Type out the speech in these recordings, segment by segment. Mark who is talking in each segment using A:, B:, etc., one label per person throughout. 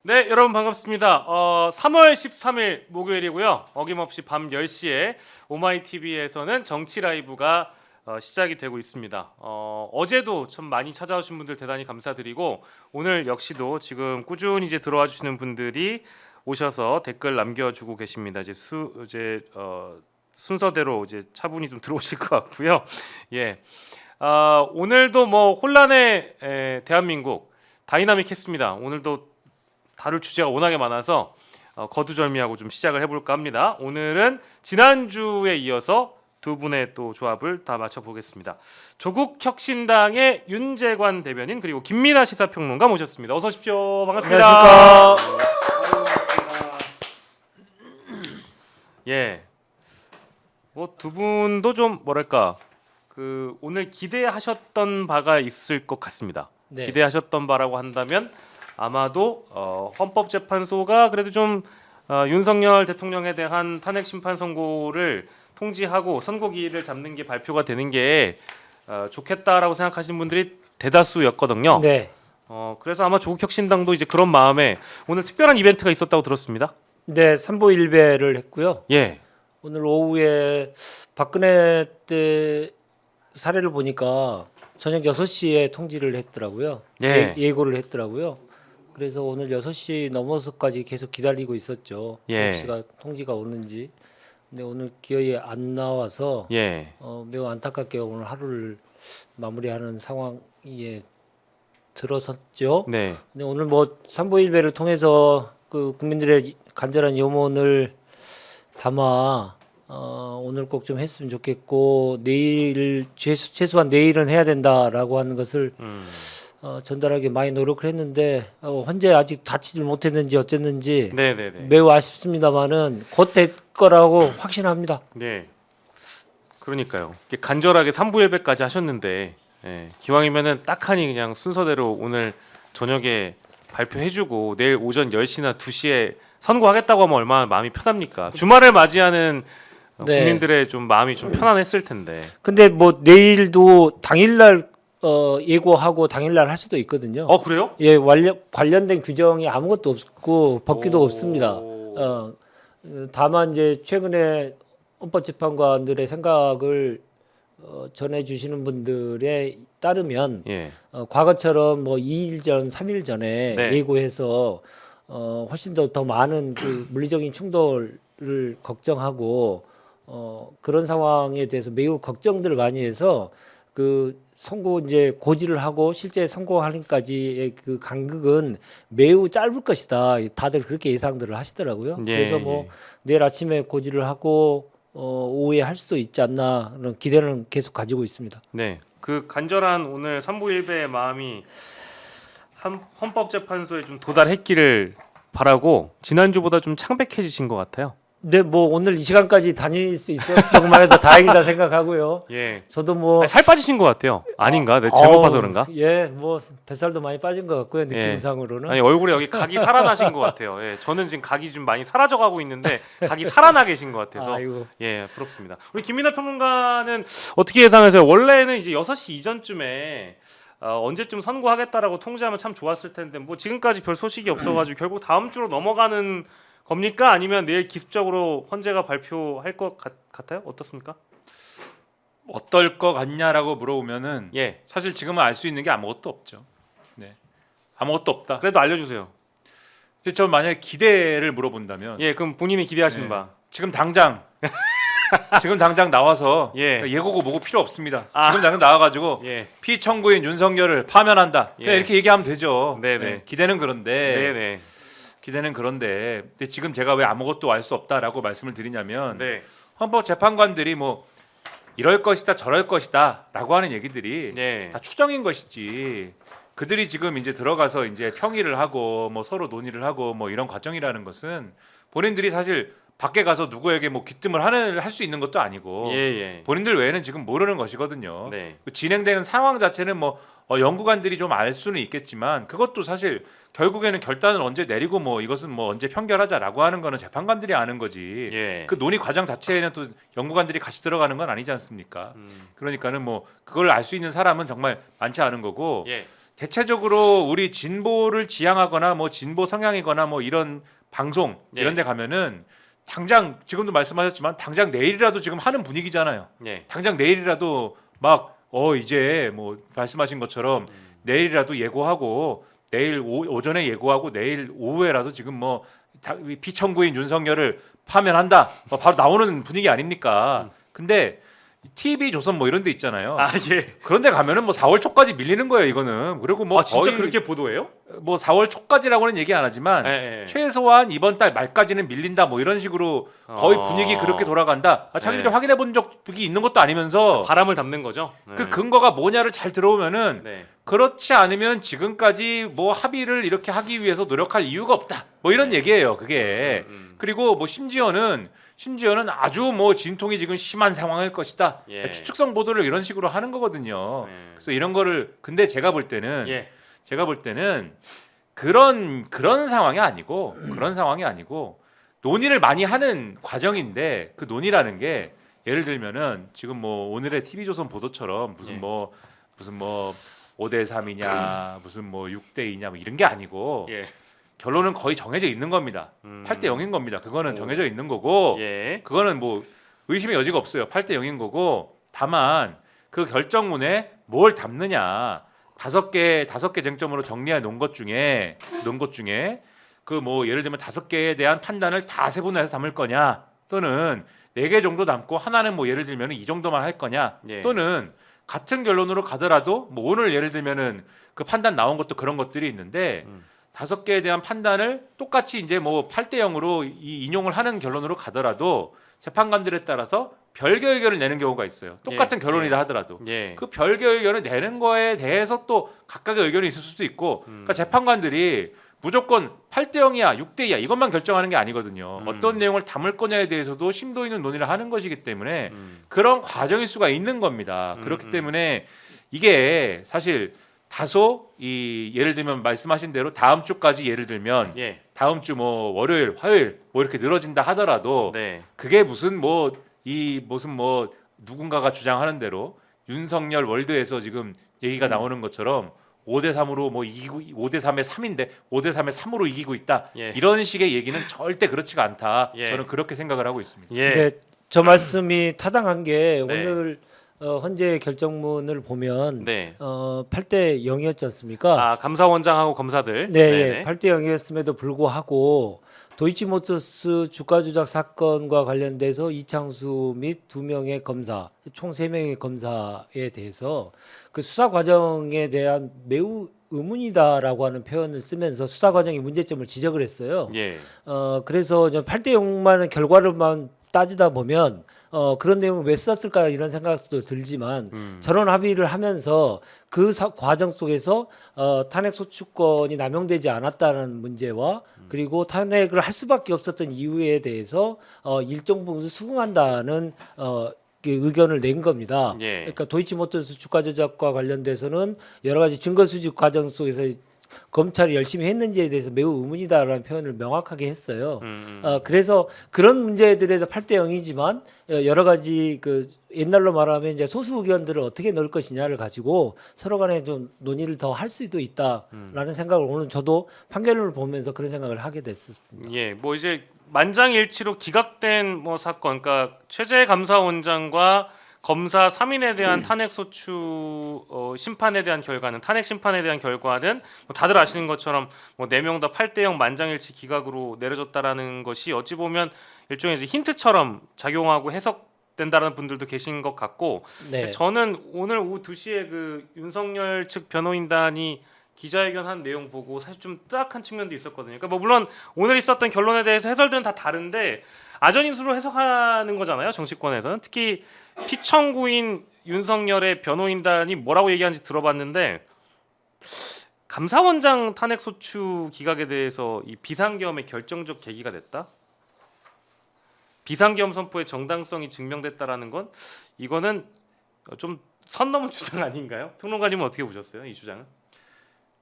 A: 네, 여러분 반갑습니다. 3월 13일 목요일이고요. 어김없이 밤 10시에 오마이TV에서는 정치 라이브가 시작이 되고 있습니다. 어제도 참 많이 찾아오신 분들 대단히 감사드리고 오늘 역시도 지금 꾸준히 이제 들어와 주시는 분들이 오셔서 댓글 남겨주고 계십니다. 순서대로 이제 차분히 좀 들어오실 것 같고요. 예, 오늘도 뭐 혼란의 대한민국 다이나믹했습니다. 오늘도 다룰 주제가 워낙에 많아서 거두절미하고 좀 시작을 해볼까 합니다. 오늘은 지난주에 이어서 두 분의 또 조합을 다 맞춰보겠습니다. 조국혁신당의 윤재관 대변인 그리고 김민아 시사평론가 모셨습니다. 어서 오십시오. 반갑습니다.
B: 안녕하십니까.
A: 예, 뭐 두 분도 좀 뭐랄까 그 오늘 기대하셨던 바가 있을 것 같습니다.
B: 네.
A: 기대하셨던 바라고 한다면 아마도 헌법재판소가 그래도 좀 윤석열 대통령에 대한 탄핵 심판 선고를 통지하고 선고기일을 잡는 게 발표가 되는 게 좋겠다라고 생각하시는 분들이 대다수였거든요.
B: 네.
A: 그래서 아마 조국혁신당도 이제 그런 마음에 오늘 특별한 이벤트가 있었다고 들었습니다.
B: 네, 삼보일배를 했고요.
A: 예,
B: 오늘 오후에 박근혜 때 사례를 보니까 저녁 6시에 통지를 했더라고요.
A: 예.
B: 예고를 했더라고요. 그래서 오늘 6시 넘어서까지 계속 기다리고 있었죠.
A: 예.
B: 혹시가 통지가 오는지. 근데 오늘 기어이 안 나와서
A: 예,
B: 매우 안타깝게 오늘 하루를 마무리하는 상황에 들어섰죠.
A: 네,
B: 근데 오늘 뭐 삼보일배를 통해서 그 국민들의 간절한 염원을 담아 오늘 꼭 좀 했으면 좋겠고 내일 최소한 내일은 해야 된다라고 하는 것을 전달하기 많이 노력을 했는데 현재 아직 다치지 못했는지 어쨌는지
A: 네, 네, 네.
B: 매우 아쉽습니다만은 곧 될 거라고 확신합니다.
A: 네. 그러니까요. 이렇게 간절하게 3부 예배까지 하셨는데 기왕이면은 딱하니 그냥 순서대로 오늘 저녁에 발표해주고 내일 오전 10시나 2시에 선고하겠다고 하면 얼마나 마음이 편합니까? 주말을 맞이하는
B: 네.
A: 국민들의 좀 마음이 좀 편안했을 텐데.
B: 근데 뭐 내일도 당일날 예고하고 당일날 할 수도 있거든요.
A: 그래요?
B: 예, 관련된 규정이 아무것도 없고 법규도
A: 오.
B: 없습니다. 다만 이제 최근에 헌법재판관들의 생각을 전해 주시는 분들에 따르면
A: 예,
B: 과거처럼 뭐 2일 전, 3일 전에
A: 네.
B: 예고해서 훨씬 더 많은 그 물리적인 충돌을 걱정하고 그런 상황에 대해서 매우 걱정들을 많이 해서 그 선고 이제 고지를 하고 실제 선고하는까지의 그 간극은 매우 짧을 것이다. 다들 그렇게 예상들을 하시더라고요.
A: 예,
B: 그래서 뭐
A: 예.
B: 내일 아침에 고지를 하고 오후에 할 수도 있지 않나 그런 기대는 계속 가지고 있습니다.
A: 네. 그 간절한 오늘 3부 일배의 마음이 헌법재판소에 좀 도달했기를 바라고 지난주보다 좀 창백해지신 것 같아요.
B: 네, 뭐 오늘 이 시간까지 다닐 수 있었던 것만 해도 다행이다 생각하고요.
A: 예.
B: 저도 뭐
A: 살 빠지신 것 같아요. 아닌가? 내 제목 봐서 그런가?
B: 예, 뭐 뱃살도 많이 빠진 것 같고요. 느낌상으로는.
A: 아니 얼굴에 여기 각이 살아나신 것 같아요. 예, 저는 지금 각이 좀 많이 사라져가고 있는데 각이 살아나 계신 것 같아서
B: 아이고.
A: 예, 부럽습니다. 우리 김민하 평론가는 어떻게 예상하세요? 원래는 이제 6시 이전쯤에 언제쯤 선고하겠다라고 통지하면 참 좋았을 텐데 뭐 지금까지 별 소식이 없어가지고 결국 다음 주로 넘어가는 겁니까? 아니면 내일 기습적으로 헌재가 발표할 것 같아요? 어떻습니까?
C: 어떨 것 같냐라고 물어보면은
A: 예,
C: 사실 지금은 알 수 있는 게 아무것도 없죠. 네, 아무것도 없다.
A: 그래도 알려주세요.
C: 근데 저 만약에 기대를 물어본다면
A: 예, 그럼 본인이 기대하시는
C: 네.
A: 바.
C: 지금 당장 나와서
A: 예.
C: 예고고 뭐고 필요 없습니다.
A: 아.
C: 지금 당장 나와가지고
A: 예,
C: 피청구인 윤석열을 파면한다. 그냥
A: 예.
C: 이렇게 얘기하면 되죠.
A: 네네.
C: 네, 기대는 그런데
A: 네네,
C: 근데 지금 제가 왜 아무것도 알 수 없다라고 말씀을 드리냐면
A: 네,
C: 헌법재판관들이 뭐 이럴 것이다 저럴 것이다라고 하는 얘기들이
A: 예,
C: 다 추정인 것이지 그들이 지금 이제 들어가서 이제 평의를 하고 뭐 서로 논의를 하고 뭐 이런 과정이라는 것은 본인들이 사실 밖에 가서 누구에게 뭐 귀뜸을 할 수 있는 것도 아니고
A: 예, 예.
C: 본인들 외에는 지금 모르는 것이거든요.
A: 네.
C: 그 진행되는 상황 자체는 뭐 연구관들이 좀 알 수는 있겠지만 그것도 사실 결국에는 결단을 언제 내리고 뭐 이것은 뭐 언제 판결하자라고 하는 거는 재판관들이 아는 거지.
A: 예.
C: 그 논의 과정 자체에는 또 연구관들이 같이 들어가는 건 아니지 않습니까? 그러니까는 뭐 그걸 알 수 있는 사람은 정말 많지 않은 거고
A: 예.
C: 대체적으로 우리 진보를 지향하거나 뭐 진보 성향이거나 뭐 이런 방송
A: 예.
C: 이런 데 가면은 당장 지금도 말씀하셨지만 당장 내일이라도 지금 하는 분위기잖아요.
A: 예.
C: 당장 내일이라도 막 이제 뭐 말씀하신 것처럼 내일이라도 예고하고 내일 오전에 예고하고 내일 오후에라도 지금 뭐 피청구인 윤석열을 파면한다. 바로 나오는 분위기 아닙니까? 근데 TV 조선 뭐 이런 데 있잖아요.
A: 아 예.
C: 그런데 가면은 뭐 4월 초까지 밀리는 거예요, 이거는. 그리고 뭐
A: 아 진짜
C: 거의
A: 그렇게 보도해요?
C: 뭐 4월 초까지라고는 얘기 안 하지만
A: 예, 예.
C: 최소한 이번 달 말까지는 밀린다 뭐 이런 식으로 거의
A: 어.
C: 분위기 그렇게 돌아간다. 자기들이
A: 네.
C: 확인해 본 적이 있는 것도 아니면서
A: 바람을 담는 거죠.
C: 그 근거가 뭐냐를 잘 들어오면은
A: 네.
C: 그렇지 않으면 지금까지 뭐 합의를 이렇게 하기 위해서 노력할 이유가 없다. 뭐 이런 얘기예요, 그게. 그리고 뭐 심지어는 아주 뭐 진통이 지금 심한 상황일 것이다.
A: 예.
C: 추측성 보도를 이런 식으로 하는 거거든요.
A: 네.
C: 그래서 이런 거를 근데 제가 볼 때는
A: 예.
C: 그런 상황이 아니고 논의를 많이 하는 과정인데 그 논의라는 게 예를 들면은 지금 뭐 오늘의 TV조선 보도처럼
A: 예.
C: 무슨 뭐 5대 3이냐 무슨 뭐 6대 2냐 뭐 이런 게 아니고
A: 예.
C: 결론은 거의 정해져 있는 겁니다. 8대 0인 겁니다. 그거는
A: 오.
C: 정해져 있는 거고
A: 예.
C: 그거는 뭐 의심의 여지가 없어요. 8대 0인 거고 다만 그 결정문에 뭘 담느냐 5개 쟁점으로 정리해 놓은 것 중에 그 뭐 예를 들면 5개에 대한 판단을 다 세분화해서 담을 거냐 또는 4개 정도 담고 하나는 뭐 예를 들면 이 정도만 할 거냐
A: 예.
C: 또는 같은 결론으로 가더라도 뭐 오늘 예를 들면은 그 판단 나온 것도 그런 것들이 있는데 5개에 대한 판단을 똑같이 이제 뭐 8대 0으로 인용을 하는 결론으로 가더라도 재판관들에 따라서 별개 의견을 내는 경우가 있어요. 똑같은
A: 예.
C: 결론이다 하더라도
A: 예.
C: 그 별개 의견을 내는 거에 대해서 또 각각의 의견이 있을 수도 있고 그러니까 재판관들이 무조건 8대 0이야 6대 2야 이것만 결정하는 게 아니거든요. 어떤 내용을 담을 거냐에 대해서도 심도 있는 논의를 하는 것이기 때문에 그런 과정일 수가 있는 겁니다. 그렇기 때문에 이게 사실 다소 예를 들면 말씀하신 대로 다음 주까지 예를 들면
A: 예.
C: 다음 주 뭐 월요일, 화요일 뭐 이렇게 늘어진다 하더라도
A: 네.
C: 그게 무슨 뭐 누군가가 주장하는 대로 윤석열 월드에서 지금 얘기가 나오는 것처럼 5대 3으로 뭐 이기고 5대 3에 3인데 5대 3에 3으로 이기고 있다.
A: 예.
C: 이런 식의 얘기는 절대 그렇지가 않다.
A: 예.
C: 저는 그렇게 생각을 하고 있습니다.
A: 예.
B: 근데 저 말씀이 타당한 게
A: 네.
B: 오늘 헌재 결정문을 보면
A: 네.
B: 8대 0이었지 않습니까?
A: 아 감사원장하고 검사들.
B: 네,
A: 네네.
B: 8대 0이었음에도 불구하고 도이치모터스 주가 조작 사건과 관련돼서 이창수 및 2명의 검사, 총 3명의 검사에 대해서 그 수사 과정에 대한 매우 의문이다라고 하는 표현을 쓰면서 수사 과정의 문제점을 지적을 했어요.
A: 예.
B: 그래서 8대 0만의 결과를만 따지다 보면 그런 내용을 왜 썼을까 이런 생각도 들지만 저런 합의를 하면서 그 과정 속에서 탄핵 소추권이 남용되지 않았다는 문제와 그리고 탄핵을 할 수밖에 없었던 이유에 대해서 일정 부분 수긍한다는 그 의견을 낸 겁니다.
A: 예.
B: 그러니까 도이치모터스 주가 조작과 관련돼서는 여러 가지 증거 수집 과정 속에서 검찰이 열심히 했는지에 대해서 매우 의문이다라는 표현을 명확하게 했어요. 그래서 그런 문제들에서 8대 0이지만 여러 가지 그 옛날로 말하면 이제 소수 의견들을 어떻게 넣을 것이냐를 가지고 서로 간에 좀 논의를 더 할 수도 있다라는 생각을 오늘 저도 판결을 보면서 그런 생각을 하게 됐습니다.
A: 예. 뭐 이제 만장일치로 기각된 뭐 사건, 그러니까 최재 감사원장과 검사 3인에 대한 탄핵 소추 심판에 대한 결과는 탄핵 심판에 대한 결과는 뭐 다들 아시는 것처럼 뭐 4명 다 8대 0 만장일치 기각으로 내려졌다라는 것이 어찌 보면 일종의 이제 힌트처럼 작용하고 해석된다라는 분들도 계신 것 같고
B: 네.
A: 저는 오늘 오후 2시에 그 윤석열 측 변호인단이 기자회견한 내용 보고 사실 좀 뜨악한 측면도 있었거든요. 그러니까 뭐 물론 오늘 있었던 결론에 대해서 해설들은 다 다른데 아전인수로 해석하는 거잖아요. 정치권에서는 특히 피청구인 윤석열의 변호인단이 뭐라고 얘기하는지 들어봤는데 감사원장 탄핵 소추 기각에 대해서 이 비상계엄의 결정적 계기가 됐다. 비상계엄 선포의 정당성이 증명됐다라는 건 이거는 좀 선 넘은 주장 아닌가요? 평론가님은 어떻게 보셨어요? 이 주장은?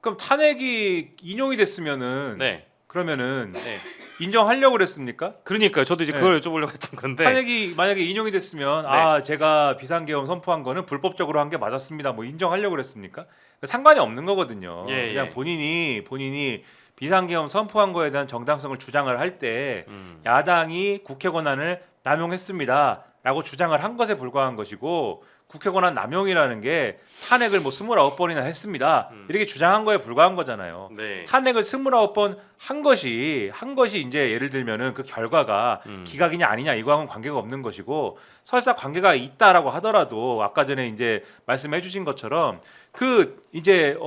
C: 그럼 탄핵이 인용이 됐으면은
A: 네.
C: 그러면은
A: 네.
C: 인정하려고 그랬습니까?
A: 그러니까요. 저도 이제
C: 네.
A: 그걸 여쭤보려고 했던 건데.
C: 탄핵이 만약에 인용이 됐으면
A: 네.
C: 아 제가 비상계엄 선포한 거는 불법적으로 한 게 맞았습니다. 뭐 인정하려고 그랬습니까? 상관이 없는 거거든요.
A: 예,
C: 그냥
A: 예.
C: 본인이 비상계엄 선포한 거에 대한 정당성을 주장을 할 때 야당이 국회 권한을 남용했습니다라고 주장을 한 것에 불과한 것이고 국회 권한 남용이라는 게 탄핵을 뭐 29번이나 했습니다. 이렇게 주장한 거에 불과한 거잖아요.
A: 네.
C: 탄핵을 29번 한 것이 이제 예를 들면은 그 결과가 기각이냐 아니냐 이거하고는 관계가 없는 것이고 설사 관계가 있다라고 하더라도 아까 전에 이제 말씀해 주신 것처럼 그 이제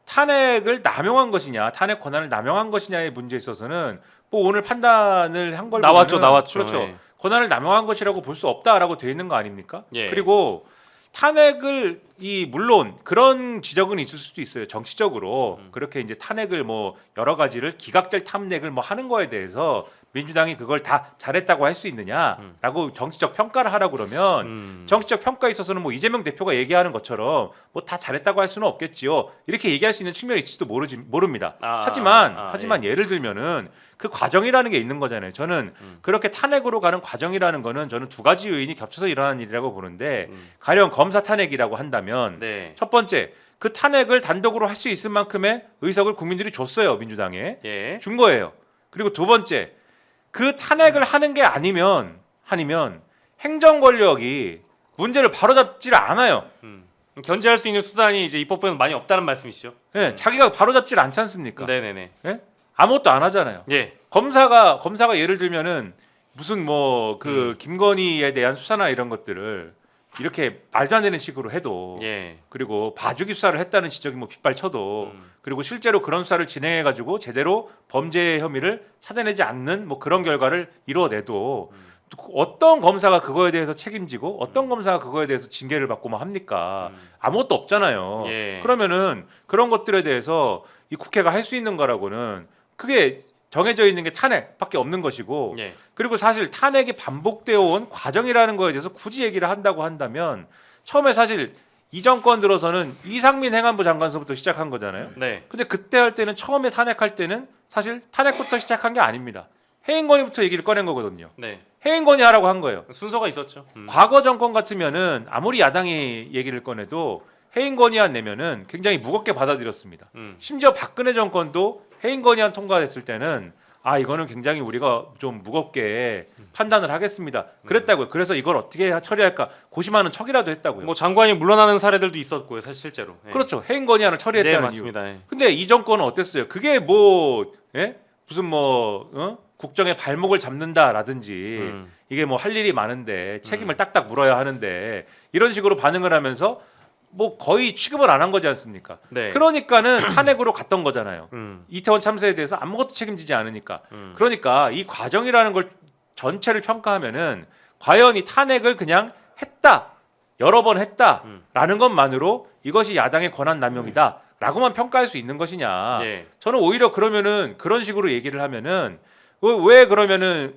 C: 탄핵을 남용한 것이냐 탄핵 권한을 남용한 것이냐의 문제에 있어서는 뭐 오늘 판단을 한 걸
A: 나왔죠.
C: 그렇죠.
A: 예.
C: 권한을 남용한 것이라고 볼 수 없다라고 되어 있는 거 아닙니까?
A: 예.
C: 그리고 탄핵을 물론 그런 지적은 있을 수도 있어요. 정치적으로 그렇게 이제 탄핵을 뭐 여러 가지를 기각될 탄핵을 뭐 하는 거에 대해서 민주당이 그걸 다 잘했다고 할 수 있느냐라고 정치적 평가를 하라 그러면 정치적 평가에 있어서는 뭐 이재명 대표가 얘기하는 것처럼 뭐 다 잘했다고 할 수는 없겠지요. 이렇게 얘기할 수 있는 측면이 있을지도 모릅니다. 하지만 예를 들면은 그 과정이라는 게 있는 거잖아요. 저는 그렇게 탄핵으로 가는 과정이라는 거는 저는 두 가지 요인이 겹쳐서 일어나는 일이라고 보는데 가령 검사 탄핵이라고 한다면
A: 네.
C: 첫 번째 그 탄핵을 단독으로 할 수 있을 만큼의 의석을 국민들이 줬어요. 민주당에
A: 예.
C: 준 거예요. 그리고 두 번째 그 탄핵을 하는 게 아니면 행정 권력이 문제를 바로잡지를 않아요.
A: 견제할 수 있는 수단이 이제 입법부에는 많이 없다는 말씀이시죠?
C: 예, 자기가 바로잡지를 않지 않습니까?
A: 네네네.
C: 예? 아무것도 안 하잖아요.
A: 예.
C: 검사가 예를 들면은 무슨 뭐 그 김건희에 대한 수사나 이런 것들을 이렇게 말도 안 되는 식으로 해도
A: 예.
C: 그리고 봐주기 수사를 했다는 지적이 뭐 빗발쳐도 그리고 실제로 그런 수사를 진행해 가지고 제대로 범죄 혐의를 찾아내지 않는 뭐 그런 결과를 이뤄내도 어떤 검사가 그거에 대해서 책임지고 어떤 검사가 그거에 대해서 징계를 받고 뭐 합니까? 아무것도 없잖아요.
A: 예.
C: 그러면은 그런 것들에 대해서 이 국회가 할 수 있는 거라고는 그게 정해져 있는 게 탄핵밖에 없는 것이고
A: 예.
C: 그리고 사실 탄핵이 반복되어 온 과정이라는 거에 대해서 굳이 얘기를 한다고 한다면 처음에 사실 이 정권 들어서는 이상민 행안부 장관서부터 시작한 거잖아요.
A: 네.
C: 근데 그때 할 때는 처음에 탄핵할 때는 사실 탄핵부터 시작한 게 아닙니다. 해임 건의부터 얘기를 꺼낸 거거든요.
A: 네.
C: 해임 건의하라고 한 거예요.
A: 순서가 있었죠.
C: 과거 정권 같으면은 아무리 야당이 얘기를 꺼내도 해임 건의안 내면은 굉장히 무겁게 받아들였습니다. 심지어 박근혜 정권도 해임 건의안 통과됐을 때는 아 이거는 굉장히 우리가 좀 무겁게 판단을 하겠습니다. 그랬다고요. 그래서 이걸 어떻게 처리할까 고심하는 척이라도 했다고요.
A: 뭐 장관이 물러나는 사례들도 있었고요. 사실 실제로. 예.
C: 그렇죠. 해임 건의안을 처리했다는
A: 네,
C: 이유.
A: 맞습니다. 예.
C: 근데 이 정권은 어땠어요? 그게 뭐 무슨 뭐 국정의 발목을 잡는다라든지 이게 뭐 할 일이 많은데 책임을 딱딱 물어야 하는데 이런 식으로 반응을 하면서 뭐 거의 취급을 안 한 거지 않습니까?
A: 네.
C: 그러니까는 탄핵으로 갔던 거잖아요.
A: 음.
C: 이태원 참사에 대해서 아무것도 책임지지 않으니까. 그러니까 이 과정이라는 걸 전체를 평가하면은 과연 이 탄핵을 그냥 했다, 여러 번 했다라는 것만으로 이것이 야당의 권한 남용이다라고만 평가할 수 있는 것이냐?
A: 예.
C: 저는 오히려 그러면은 그런 식으로 얘기를 하면은 왜 그러면은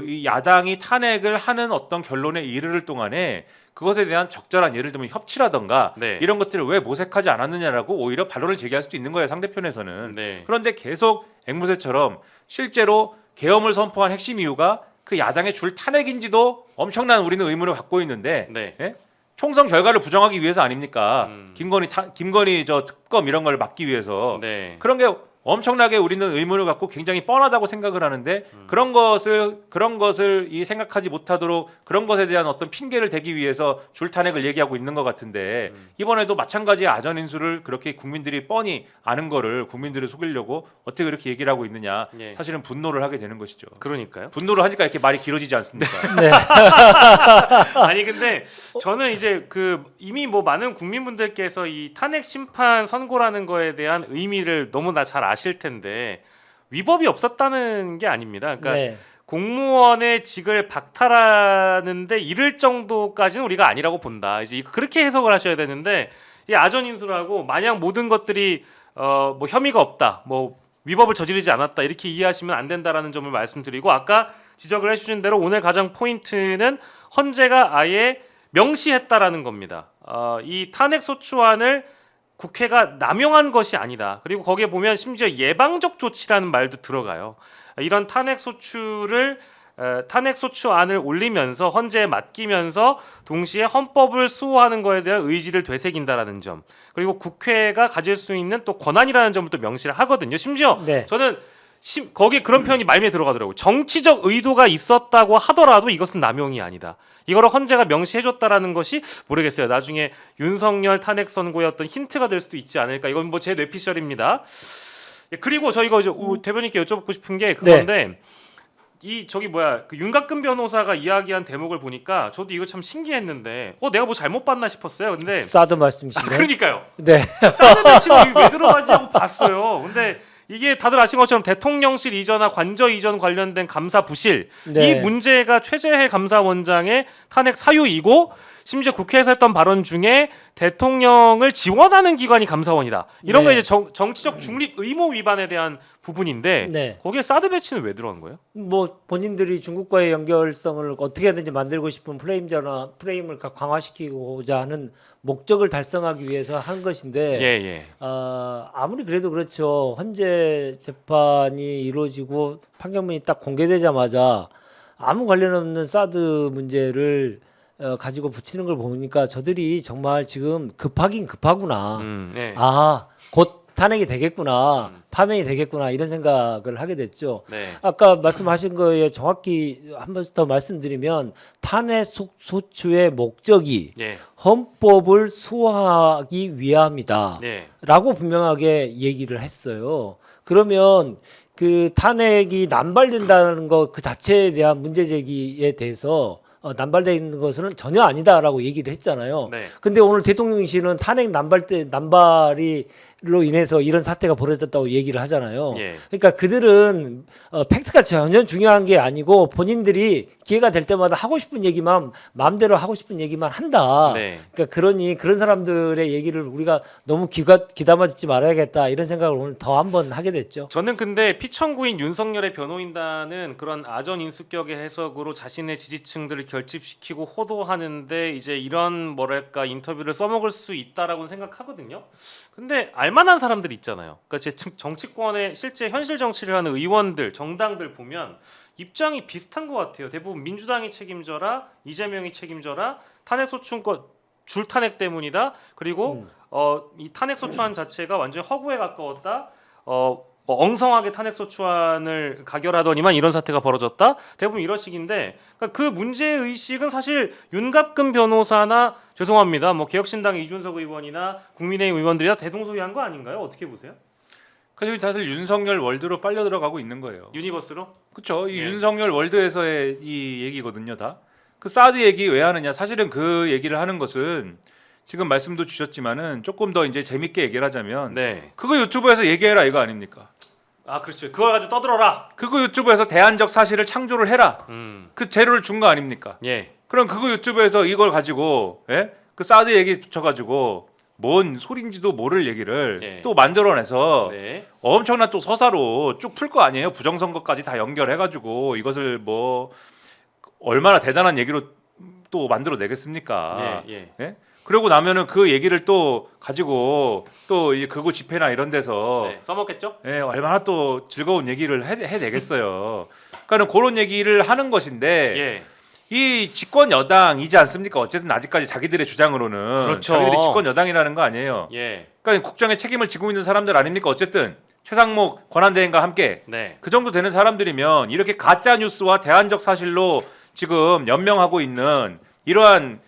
C: 이 야당이 탄핵을 하는 어떤 결론에 이르를 동안에 그것에 대한 적절한 예를 들면 협치라던가
A: 네.
C: 이런 것들을 왜 모색하지 않았느냐라고 오히려 반론을 제기할 수도 있는 거예요 상대편에서는.
A: 네.
C: 그런데 계속 앵무새처럼 실제로 계엄을 선포한 핵심 이유가 그 야당의 줄 탄핵인지도 엄청난 우리는 의문을 갖고 있는데
A: 네.
C: 예? 총선 결과를 부정하기 위해서 아닙니까? 김건희 저 특검 이런 걸 막기 위해서
A: 네.
C: 그런 게 엄청나게 우리는 의문을 갖고 굉장히 뻔하다고 생각을 하는데 그런 것을 이 생각하지 못하도록 그런 것에 대한 어떤 핑계를 대기 위해서 줄탄핵을 얘기하고 있는 것 같은데 이번에도 마찬가지의 아전인수를 그렇게 국민들이 뻔히 아는 거를 국민들을 속이려고 어떻게 그렇게 얘기를 하고 있느냐
A: 예.
C: 사실은 분노를 하게 되는 것이죠.
A: 그러니까요.
C: 분노를 하니까 이렇게 말이 길어지지 않습니까?
B: 네.
A: 아니 근데 저는 이제 그 이미 뭐 많은 국민분들께서 이 탄핵 심판 선고라는 거에 대한 의미를 너무나 잘 아실 텐데 위법이 없었다는 게 아닙니다. 그러니까
B: 네.
A: 공무원의 직을 박탈하는데 이를 정도까지는 우리가 아니라고 본다. 이제 그렇게 해석을 하셔야 되는데 이 아전인수라고 마냥 모든 것들이 뭐 혐의가 없다, 뭐 위법을 저지르지 않았다 이렇게 이해하시면 안 된다라는 점을 말씀드리고 아까 지적을 해주신 대로 오늘 가장 포인트는 헌재가 아예 명시했다라는 겁니다. 이 탄핵 소추안을 국회가 남용한 것이 아니다. 그리고 거기에 보면 심지어 예방적 조치라는 말도 들어가요. 이런 탄핵 소추안을 올리면서 헌재에 맡기면서 동시에 헌법을 수호하는 거에 대한 의지를 되새긴다라는 점, 그리고 국회가 가질 수 있는 또 권한이라는 점을 또 명시를 하거든요. 심지어
B: 네.
A: 저는 거기 그런 표현이 말미에 들어가더라고요. 정치적 의도가 있었다고 하더라도 이것은 남용이 아니다. 이거를 헌재가 명시해줬다라는 것이 모르겠어요. 나중에 윤석열 탄핵 선고의 어떤 힌트가 될 수도 있지 않을까. 이건 뭐 제 뇌피셜입니다. 그리고 저 이거 대변인께 여쭤보고 싶은 게 그건데 이 저기 뭐야 그 윤곽근 변호사가 이야기한 대목을 보니까 저도 이거 참 신기했는데 내가 뭐 잘못 봤나 싶었어요. 근데
B: 사드 말씀이시네.
A: 그러니까요.
B: 네.
A: 사드 배치가 왜 들어가지 하고 봤어요. 근데 이게 다들 아시는 것처럼 대통령실 이전과 관저 이전 관련된 감사 부실
B: 네.
A: 이 문제가 최재해 감사원장의 탄핵 사유이고 심지어 국회에서 했던 발언 중에 대통령을 지원하는 기관이 감사원이다. 이런 거
B: 네.
A: 이제 정치적 중립 의무 위반에 대한 부분인데
B: 네.
A: 거기에 사드 배치는 왜 들어간 거예요?
B: 뭐 본인들이 중국과의 연결성을 어떻게든지 만들고 싶은 프레임을 강화시키고자 하는 목적을 달성하기 위해서 한 것인데
A: 예.
B: 아무리 그래도 그렇죠. 헌재 재판이 이루어지고 판결문이 딱 공개되자마자 아무 관련 없는 사드 문제를 가지고 붙이는 걸 보니까 저들이 정말 지금 급하긴 급하구나.
A: 네.
B: 곧 탄핵이 되겠구나. 파면이 되겠구나. 이런 생각을 하게 됐죠.
A: 네.
B: 아까 말씀하신 거에 정확히 한 번 더 말씀드리면 탄핵 소추의 목적이
A: 예.
B: 헌법을 수호하기 위함이다.
A: 네.
B: 라고 분명하게 얘기를 했어요. 그러면 그 탄핵이 남발된다는 것 그 자체에 대한 문제 제기에 대해서 남발되는 것은 전혀 아니다라고 얘기를 했잖아요.
A: 네.
B: 근데 오늘 대통령실은 탄핵 남발로 인해서 이런 사태가 벌어졌다고 얘기를 하잖아요.
A: 예.
B: 그러니까 그들은 팩트가 전혀 중요한 게 아니고 본인들이 기회가 될 때마다 하고 싶은 얘기만 마음대로 하고 싶은 얘기만 한다.
A: 네.
B: 그러니까 그러니 그런 사람들의 얘기를 우리가 너무 귀담아 듣지 말아야겠다 이런 생각을 오늘 더 한 번 하게 됐죠.
A: 저는 근데 피청구인 윤석열의 변호인단은 그런 아전 인수격의 해석으로 자신의 지지층들을 결집시키고 호도하는데 이제 이런 뭐랄까 인터뷰를 써먹을 수 있다라고 생각하거든요. 근데 알만한 사람들 있잖아요. 그러니까 제 정치권에 실제 현실 정치를 하는 의원들, 정당들 보면 입장이 비슷한 것 같아요. 대부분 민주당이 책임져라, 이재명이 책임져라, 탄핵소추권 줄 탄핵 때문이다. 그리고 이 탄핵소추안 자체가 완전 허구에 가까웠다. 엉성하게 탄핵소추안을 가결하더니만 이런 사태가 벌어졌다. 대부분 이런 식인데 그러니까 그 문제 의식은 사실 윤갑근 변호사나 죄송합니다. 뭐 개혁신당의 이준석 의원이나 국민의힘 의원들이 다 대동소이한 거 아닌가요? 어떻게 보세요?
C: 그래서 다들 윤석열 월드로 빨려 들어가고 있는 거예요.
A: 유니버스로?
C: 그렇죠. 이
A: 예.
C: 윤석열 월드에서의 이 얘기거든요, 다. 그 사드 얘기 왜 하느냐? 사실은 그 얘기를 하는 것은 지금 말씀도 주셨지만은 조금 더 이제 재밌게 얘기를 하자면
A: 네.
C: 그거 유튜브에서 얘기해라 이거 아닙니까?
A: 아 그렇죠. 그걸 가지고 떠들어라.
C: 그거 유튜브에서 대안적 사실을 창조를 해라. 그 재료를 준 거 아닙니까?
A: 예.
C: 그럼 그거 유튜브에서 이걸 가지고 그 사드 얘기 붙여가지고 뭔 소린지도 모를 얘기를
A: 예.
C: 또 만들어내서
A: 네.
C: 엄청난 또 서사로 쭉 풀 거 아니에요? 부정선거까지 다 연결해가지고 이것을 뭐 얼마나 대단한 얘기로 또 만들어내겠습니까?
A: 예.
C: 그러고 나면은 그 얘기를 또 가지고 또 이 극우 집회나 이런 데서
A: 네. 써먹겠죠?
C: 얼마나 또 즐거운 얘기를 해내겠어요. 그러니까는 그런 얘기를 하는 것인데
A: 예.
C: 이 집권 여당이지 않습니까? 어쨌든 아직까지 자기들의 주장으로는
A: 그렇죠.
C: 자기들이 집권 여당이라는 거 아니에요.
A: 예.
C: 그러니까 국정의 책임을 지고 있는 사람들 아닙니까? 어쨌든 최상목 권한대행과 함께
A: 네.
C: 그 정도 되는 사람들이면 이렇게 가짜 뉴스와 대안적 사실로 지금 연명하고 있는 이러한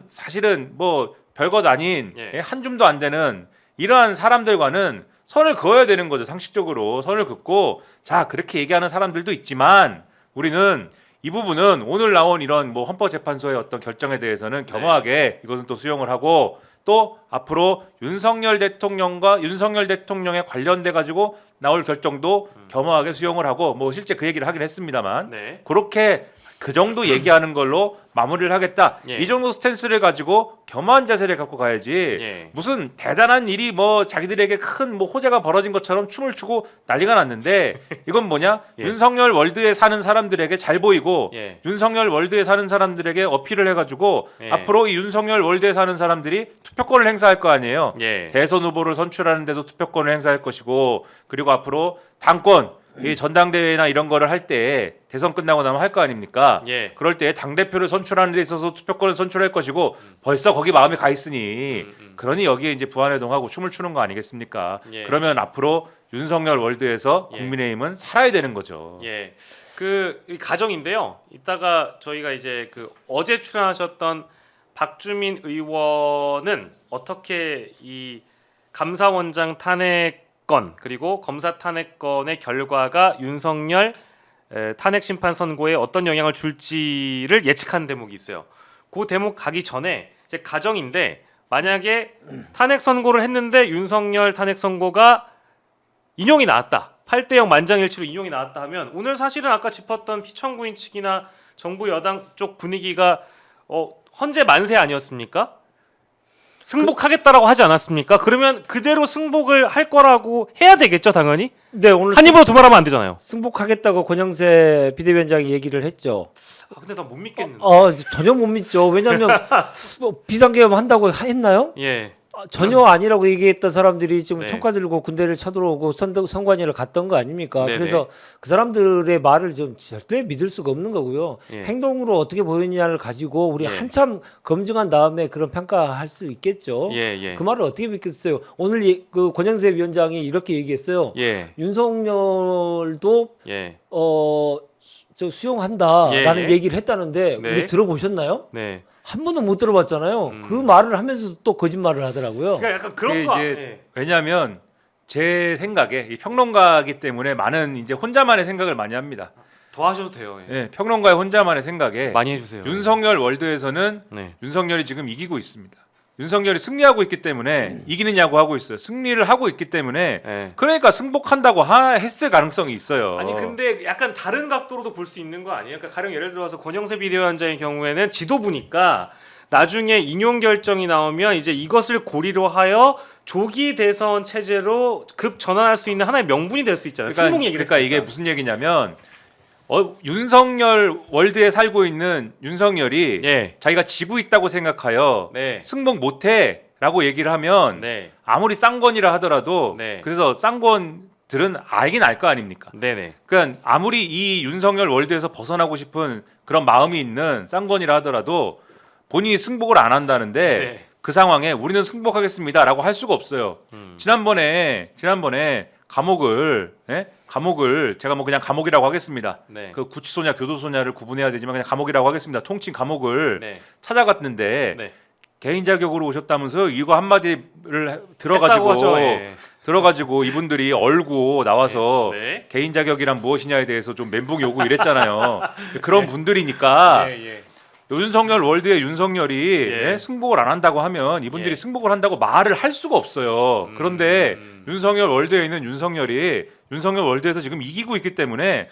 C: 사실은 뭐 별것 아닌
A: 예.
C: 한 줌도 안 되는 이러한 사람들과는 선을 그어야 되는 거죠. 상식적으로 선을 긋고 자 그렇게 얘기하는 사람들도 있지만 우리는 이 부분은 오늘 나온 이런 뭐 헌법재판소의 어떤 결정에 대해서는 겸허하게 이것은 또 수용을 하고 또 앞으로 윤석열 대통령에 관련돼 가지고 나올 결정도 겸허하게 수용을 하고 뭐 실제 그 얘기를 하긴 했습니다만
A: 네.
C: 그렇게 그 정도 얘기하는 걸로 마무리를 하겠다.
A: 예.
C: 이 정도 스탠스를 가지고 겸허한 자세를 갖고 가야지.
A: 예.
C: 무슨 대단한 일이 뭐 자기들에게 큰 뭐 호재가 벌어진 것처럼 춤을 추고 난리가 났는데 이건 뭐냐?
A: 예.
C: 윤석열 월드에 사는 사람들에게 잘 보이고
A: 예.
C: 윤석열 월드에 사는 사람들에게 어필을 해가지고
A: 예.
C: 앞으로 이 윤석열 월드에 사는 사람들이 투표권을 행사할 거 아니에요.
A: 예.
C: 대선 후보를 선출하는데도 투표권을 행사할 것이고 그리고 앞으로 당권 이 전당대회나 이런 거를 할 때 대선 끝나고 나면 할 거 아닙니까?
A: 예.
C: 그럴 때 당 대표를 선출하는 데 있어서 투표권을 선출할 것이고 벌써 거기 마음이 가 있으니 그러니 여기에 이제 부안해동하고 춤을 추는 거 아니겠습니까?
A: 예.
C: 그러면 앞으로 윤석열 월드에서
A: 예.
C: 국민의힘은 살아야 되는 거죠.
A: 예. 이 가정인데요. 이따가 저희가 이제 어제 출연하셨던 박주민 의원은 어떻게 이 감사원장 탄핵건 그리고 검사 탄핵건의 결과가 윤석열 탄핵 심판 선고에 어떤 영향을 줄지를 예측한 대목이 있어요. 그 대목 가기 전에 제 가정인데 만약에 탄핵 선고를 했는데 윤석열 탄핵 선고가 인용이 나왔다. 8대0 만장일치로 인용이 나왔다 하면 오늘 사실은 아까 짚었던 피청구인 측이나 정부 여당 쪽 분위기가 헌재 만세 아니었습니까? 승복하겠다라고 하지 않았습니까? 그러면 그대로 승복을 할 거라고 해야 되겠죠, 당연히.
B: 네, 오늘
A: 한 입으로 두말하면 안 되잖아요.
B: 승복하겠다고 권영세 비대위원장이 얘기를 했죠.
A: 근데 나 못 믿겠는데.
B: 전혀 못 믿죠. 왜냐하면 비상계엄 한다고 했나요?
A: 예.
B: 전혀 아니라고 얘기했던 사람들이 지금
A: 네.
B: 청카 들고 군대를 쳐들어오고 선관위를 갔던 거 아닙니까?
A: 네네.
B: 그래서 그 사람들의 말을 좀 절대 믿을 수가 없는 거고요.
A: 예.
B: 행동으로 어떻게 보였냐를 가지고 우리
A: 예.
B: 한참 검증한 다음에 그런 평가할 수 있겠죠.
A: 예.
B: 그 말을 어떻게 믿겠어요? 오늘 그 권영세 위원장이 이렇게 얘기했어요.
A: 예.
B: 윤석열도
A: 예.
B: 저 수용한다라는
A: 예.
B: 얘기를 했다는데
A: 네.
B: 우리 들어보셨나요?
A: 네.
B: 한 번도 못 들어봤잖아요. 그 말을 하면서 또 거짓말을 하더라고요.
A: 그러니까 약간 그런
C: 그게
A: 거.
C: 이제
A: 예.
C: 왜냐하면 제 생각에 이 평론가이기 때문에 많은 이제 혼자만의 생각을 많이 합니다.
A: 더 하셔도 돼요. 예.
C: 예, 평론가의 혼자만의 생각에
A: 많이 해주세요.
C: 윤석열 월드에서는
A: 네.
C: 윤석열이 지금 이기고 있습니다. 윤석열이 승리하고 있기 때문에 이기느냐고 하고 있어요. 승리를 하고 있기 때문에
A: 예.
C: 그러니까 승복한다고 했을 가능성이 있어요.
A: 아니 근데 약간 다른 각도로도 볼 수 있는 거 아니에요? 그러니까 가령 예를 들어서 권영세 비대위원장의 경우에는 지도부니까 나중에 인용 결정이 나오면 이제 이것을 고리로 하여 조기 대선 체제로 급 전환할 수 있는 하나의 명분이 될 수 있잖아요. 승복 얘기를
C: 그러니까 이게
A: 했으니까.
C: 무슨 얘기냐면 윤석열 월드에 살고 있는 윤석열이
A: 예.
C: 자기가 지고 있다고 생각하여
A: 네.
C: 승복 못해라고 얘기를 하면
A: 네.
C: 아무리 쌍권이라 하더라도
A: 네.
C: 그래서 쌍권들은 알긴 알 거 아닙니까?
A: 네네.
C: 그러니까 아무리 이 윤석열 월드에서 벗어나고 싶은 그런 마음이 있는 쌍권이라 하더라도 본인이 승복을 안 한다는데
A: 네.
C: 그 상황에 우리는 승복하겠습니다라고 할 수가 없어요. 지난번에 감옥을 제가 뭐 그냥 감옥이라고 하겠습니다.
A: 네.
C: 그 구치소냐 교도소냐를 구분해야 되지만 그냥 감옥이라고 하겠습니다. 통칭 감옥을
A: 네.
C: 찾아갔는데
A: 네.
C: 개인 자격으로 오셨다면서요? 이거 한마디를
A: 했다고
C: 들어가지고
A: 하죠. 예.
C: 들어가지고 이분들이 얼고 나와서
A: 네.
C: 개인 자격이란 무엇이냐에 대해서 좀 멘붕 요구 이랬잖아요. 그런 분들이니까
A: 예.
C: 윤석열 월드의 윤석열이
A: 예.
C: 승복을 안 한다고 하면 이분들이
A: 예.
C: 승복을 한다고 말을 할 수가 없어요. 그런데 윤석열 월드에 있는 윤석열이 윤석열 월드에서 지금 이기고 있기 때문에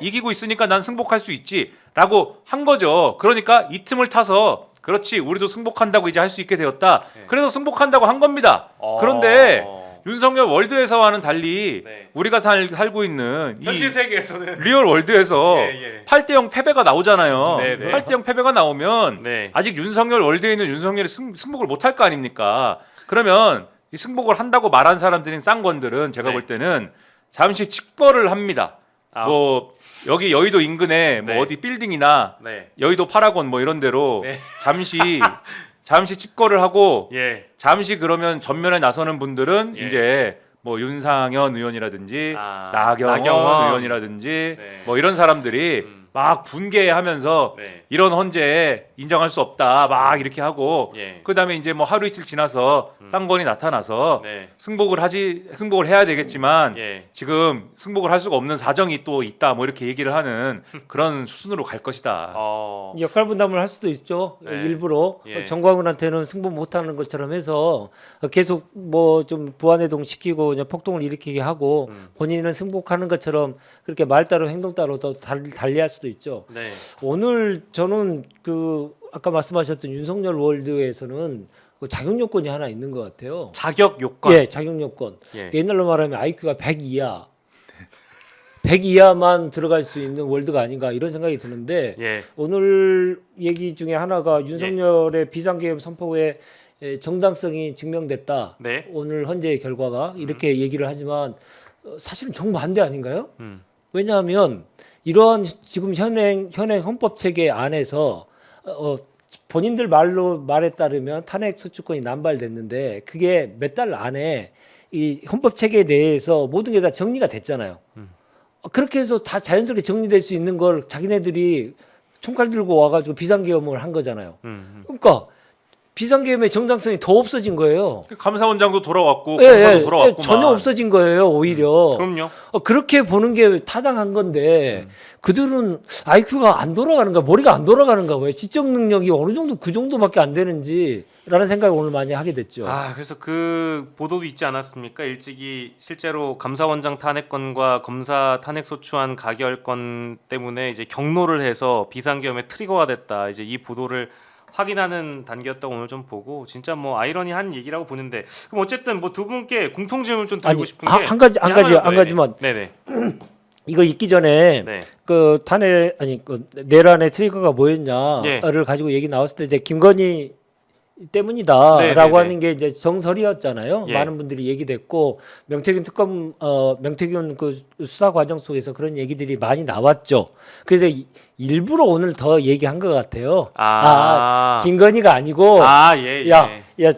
C: 이기고 있으니까 난 승복할 수 있지라고 한 거죠. 그러니까 이 틈을 타서 그렇지 우리도 승복한다고 이제 할 수 있게 되었다.
A: 예.
C: 그래서 승복한다고 한 겁니다. 그런데 윤석열 월드에서와는 달리
A: 네.
C: 우리가 살고 있는
A: 현실
C: 이
A: 세계에서는
C: 리얼 월드에서
A: 예.
C: 8대0 패배가 나오잖아요.
A: 네, 네.
C: 8대0 패배가 나오면
A: 네.
C: 아직 윤석열 월드에 있는 윤석열이 승복을 못할 거 아닙니까? 그러면 이 승복을 한다고 말한 사람들인 쌍권들은 제가
A: 네.
C: 볼 때는 잠시 직거를 합니다.
A: 아.
C: 뭐 여기 여의도 인근에 뭐
A: 네.
C: 어디 빌딩이나
A: 네.
C: 여의도 파라곤 뭐 이런 데로
A: 네.
C: 잠시 집거를 하고
A: 예.
C: 잠시 그러면 전면에 나서는 분들은
A: 예.
C: 이제 뭐 윤상현 의원이라든지
A: 아,
C: 나경원
A: 나경원.
C: 의원이라든지
A: 네.
C: 뭐 이런 사람들이 막 분개하면서
A: 네.
C: 이런 헌재 인정할 수 없다 막 이렇게 하고
A: 예.
C: 그다음에 이제 뭐 하루 이틀 지나서 쌍권이 나타나서
A: 네.
C: 승복을 해야 되겠지만
A: 예.
C: 지금 승복을 할 수가 없는 사정이 또 있다 뭐 이렇게 얘기를 하는 그런 수순으로 갈 것이다.
B: 역할 분담을 할 수도 있죠.
A: 네.
B: 일부러
A: 예.
B: 정광훈한테는 승부 못하는 것처럼 해서 계속 뭐 좀 부안해동 시키고 그냥 폭동을 일으키게 하고 본인은 승복하는 것처럼 그렇게 말 따로 행동 따로 더 달리할 수도 있죠.
A: 네.
B: 오늘 저는 그 아까 말씀하셨던 윤석열 월드에서는 그 자격 요건이 하나 있는 것 같아요.
A: 자격 요건.
B: 예, 자격 요건.
A: 예.
B: 옛날로 말하면 IQ가 100 이하. 100 이하만 들어갈 수 있는 월드가 아닌가 이런 생각이 드는데
A: 예.
B: 오늘 얘기 중에 하나가 윤석열의 비상계엄 선포의 정당성이 증명됐다.
A: 네.
B: 오늘 헌재의 결과가 이렇게 얘기를 하지만 사실은 정반대 아닌가요?
A: 음.
B: 왜냐하면 이러한 지금 현행 헌법 체계 안에서 본인들 말에 따르면 탄핵 소추권이 남발됐는데 그게 몇 달 안에 이 헌법 체계에 대해서 모든 게 다 정리가 됐잖아요. 그렇게 해서 다 자연스럽게 정리될 수 있는 걸 자기네들이 총칼 들고 와가지고 비상계엄을 한 거잖아요. 그러니까 비상계엄의 정당성이 더 없어진 거예요.
C: 감사원장도 돌아왔고
B: 예,
C: 검사도
B: 예,
C: 돌아왔구만.
B: 전혀 없어진 거예요. 오히려
A: 그럼요.
B: 그렇게 보는 게 타당한 건데 그들은 IQ가 안 돌아가는가, 머리가 안 돌아가는가, 왜 지적 능력이 어느 정도 그 정도밖에 안 되는지라는 생각을 오늘 많이 하게 됐죠.
A: 그래서 그 보도도 있지 않았습니까? 일찍이 실제로 감사원장 탄핵건과 검사 탄핵 소추안 가결건 때문에 이제 경로를 해서 비상계엄의 트리거가 됐다. 이제 이 보도를 확인하는 단계였다고 오늘 좀 보고 진짜 뭐 아이러니한 얘기라고 보는데 그럼 어쨌든 뭐 두 분께 공통 질문 좀 드리고
B: 아니,
A: 싶은 게
B: 한 가지만
A: 네네
B: 이거 있기 전에
A: 네.
B: 그 탄핵 그 내란의 트리거가 뭐였냐를
A: 예.
B: 가지고 얘기 나왔을 때 이제 김건희 때문이다라고
A: 네, 네, 네.
B: 하는 게 이제 정설이었잖아요.
A: 예.
B: 많은 분들이 얘기됐고 명태균 그 수사 과정 속에서 그런 얘기들이 많이 나왔죠. 그래서 일부러 오늘 더 얘기한 것 같아요. 김건희가 아니고
A: 예.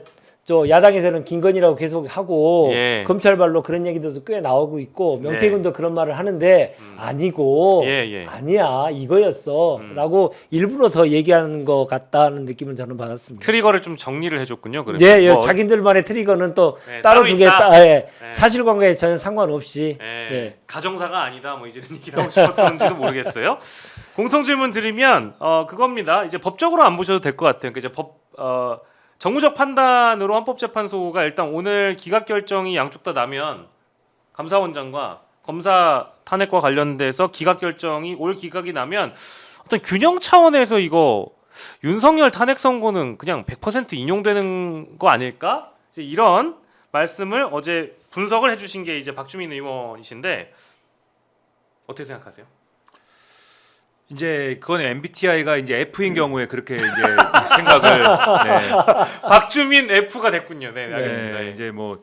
B: 저 야당에서는 김건희라고 계속 하고
A: 예.
B: 검찰발로 그런 얘기도 꽤 나오고 있고 명태균도 그런 말을 하는데 아니고
A: 예.
B: 아니야 이거였어라고 일부러 더 얘기하는 것 같다는 느낌을 저는 받았습니다.
A: 트리거를 좀 정리를 해줬군요. 그러면
B: 네,
A: 뭐,
B: 자기들만의 트리거는 또
A: 네,
B: 따로
A: 따로
B: 두 개,
A: 있다.
B: 예,
A: 네.
B: 사실관계에 전혀 상관없이.
A: 예,
B: 네.
A: 가정사가 아니다 뭐 이제 이런 얘기를 하고 싶었던지도 모르겠어요. 공통 질문 드리면 그겁니다. 이제 법적으로 안 보셔도 될 것 같아요. 이제 정무적 판단으로 헌법재판소가 일단 오늘 기각 결정이 양쪽 다 나면 감사원장과 검사 탄핵과 관련돼서 기각 결정이 올 기각이 나면 어떤 균형 차원에서 이거 윤석열 탄핵 선고는 그냥 100% 인용되는 거 아닐까? 이제 이런 말씀을 어제 분석을 해주신 게 이제 박주민 의원이신데 어떻게 생각하세요?
C: 이제 그건 MBTI가 이제 F인 경우에 그렇게 이제 생각을 네.
A: 박주민 F가 됐군요. 네, 알겠습니다.
C: 네, 이제 뭐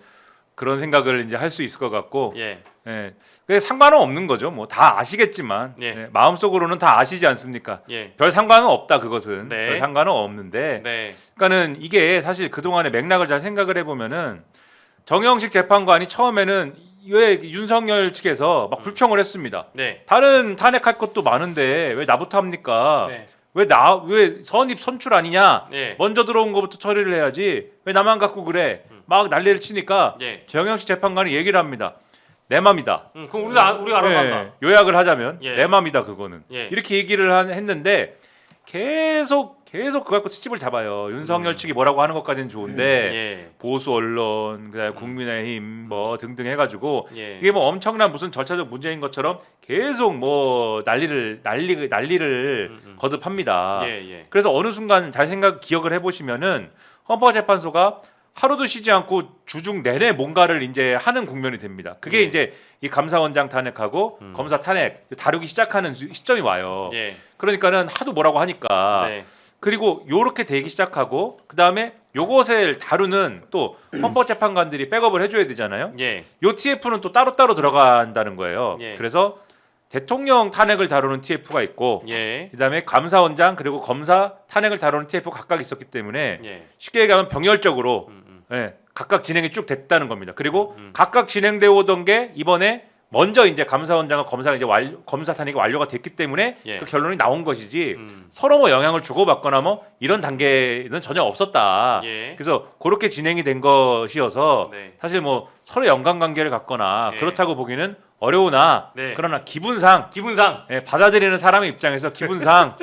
C: 그런 생각을 이제 할 수 있을 것 같고,
A: 예.
C: 예, 그게 상관은 없는 거죠. 뭐 다 아시겠지만
A: 예.
C: 네, 마음속으로는 다 아시지 않습니까?
A: 예.
C: 별 상관은 없다 그것은
A: 네.
C: 별 상관은 없는데,
A: 네.
C: 그러니까는 이게 사실 그 동안의 맥락을 잘 생각을 해보면은 정영식 재판관이 처음에는 왜 윤석열 측에서 막 불평을 했습니다.
A: 네.
C: 다른 탄핵할 것도 많은데 왜 나부터 합니까?
A: 네.
C: 왜 선입 선출 아니냐?
A: 네.
C: 먼저 들어온 것부터 처리를 해야지. 왜 나만 갖고 그래? 막 난리를 치니까
A: 예.
C: 정영식 재판관이 얘기를 합니다. 내 맘이다.
A: 그럼 우리가 알아서
C: 예,
A: 한다.
C: 요약을 하자면
A: 예.
C: 내 맘이다 그거는.
A: 예.
C: 이렇게 얘기를 했는데 계속 그거 갖고 트집을 잡아요. 윤석열 측이 뭐라고 하는 것까지는 좋은데
A: 예.
C: 보수 언론, 그다음에 국민의힘 뭐 등등 해가지고
A: 예.
C: 이게 뭐 엄청난 무슨 절차적 문제인 것처럼 계속 뭐 난리를 거듭합니다.
A: 예.
C: 그래서 어느 순간 잘 기억을 해보시면은 헌법재판소가 하루도 쉬지 않고 주중 내내 뭔가를 이제 하는 국면이 됩니다. 그게
A: 예.
C: 이제 이 감사원장 탄핵하고 검사 탄핵 다루기 시작하는 시점이 와요.
A: 예.
C: 그러니까는 하도 뭐라고 하니까
A: 네.
C: 그리고 요렇게 되기 시작하고 그 다음에 요것을 다루는 또 헌법재판관들이 백업을 해줘야 되잖아요.
A: 예.
C: 요 TF는 또 따로따로 들어간다는 거예요.
A: 예.
C: 그래서 대통령 탄핵을 다루는 TF가 있고
A: 예.
C: 그다음에 감사원장 그리고 검사 탄핵을 다루는 TF가 각각 있었기 때문에
A: 예.
C: 쉽게 얘기하면 병렬적으로 예, 각각 진행이 쭉 됐다는 겁니다. 그리고
A: 음.
C: 각각 진행되어 오던 게 이번에 먼저 이제 감사원장과 검사가 이제 검사 탄핵이 완료가 됐기 때문에
A: 예.
C: 그 결론이 나온 것이지
A: 음.
C: 서로 뭐 영향을 주고받거나 뭐 이런 단계는 전혀 없었다.
A: 예.
C: 그래서 그렇게 진행이 된 것이어서
A: 네.
C: 사실 뭐 서로 연관관계를 갖거나
A: 예.
C: 그렇다고 보기는 어려우나
A: 네.
C: 그러나 기분상
A: 기분상
C: 예, 받아들이는 사람의 입장에서 기분상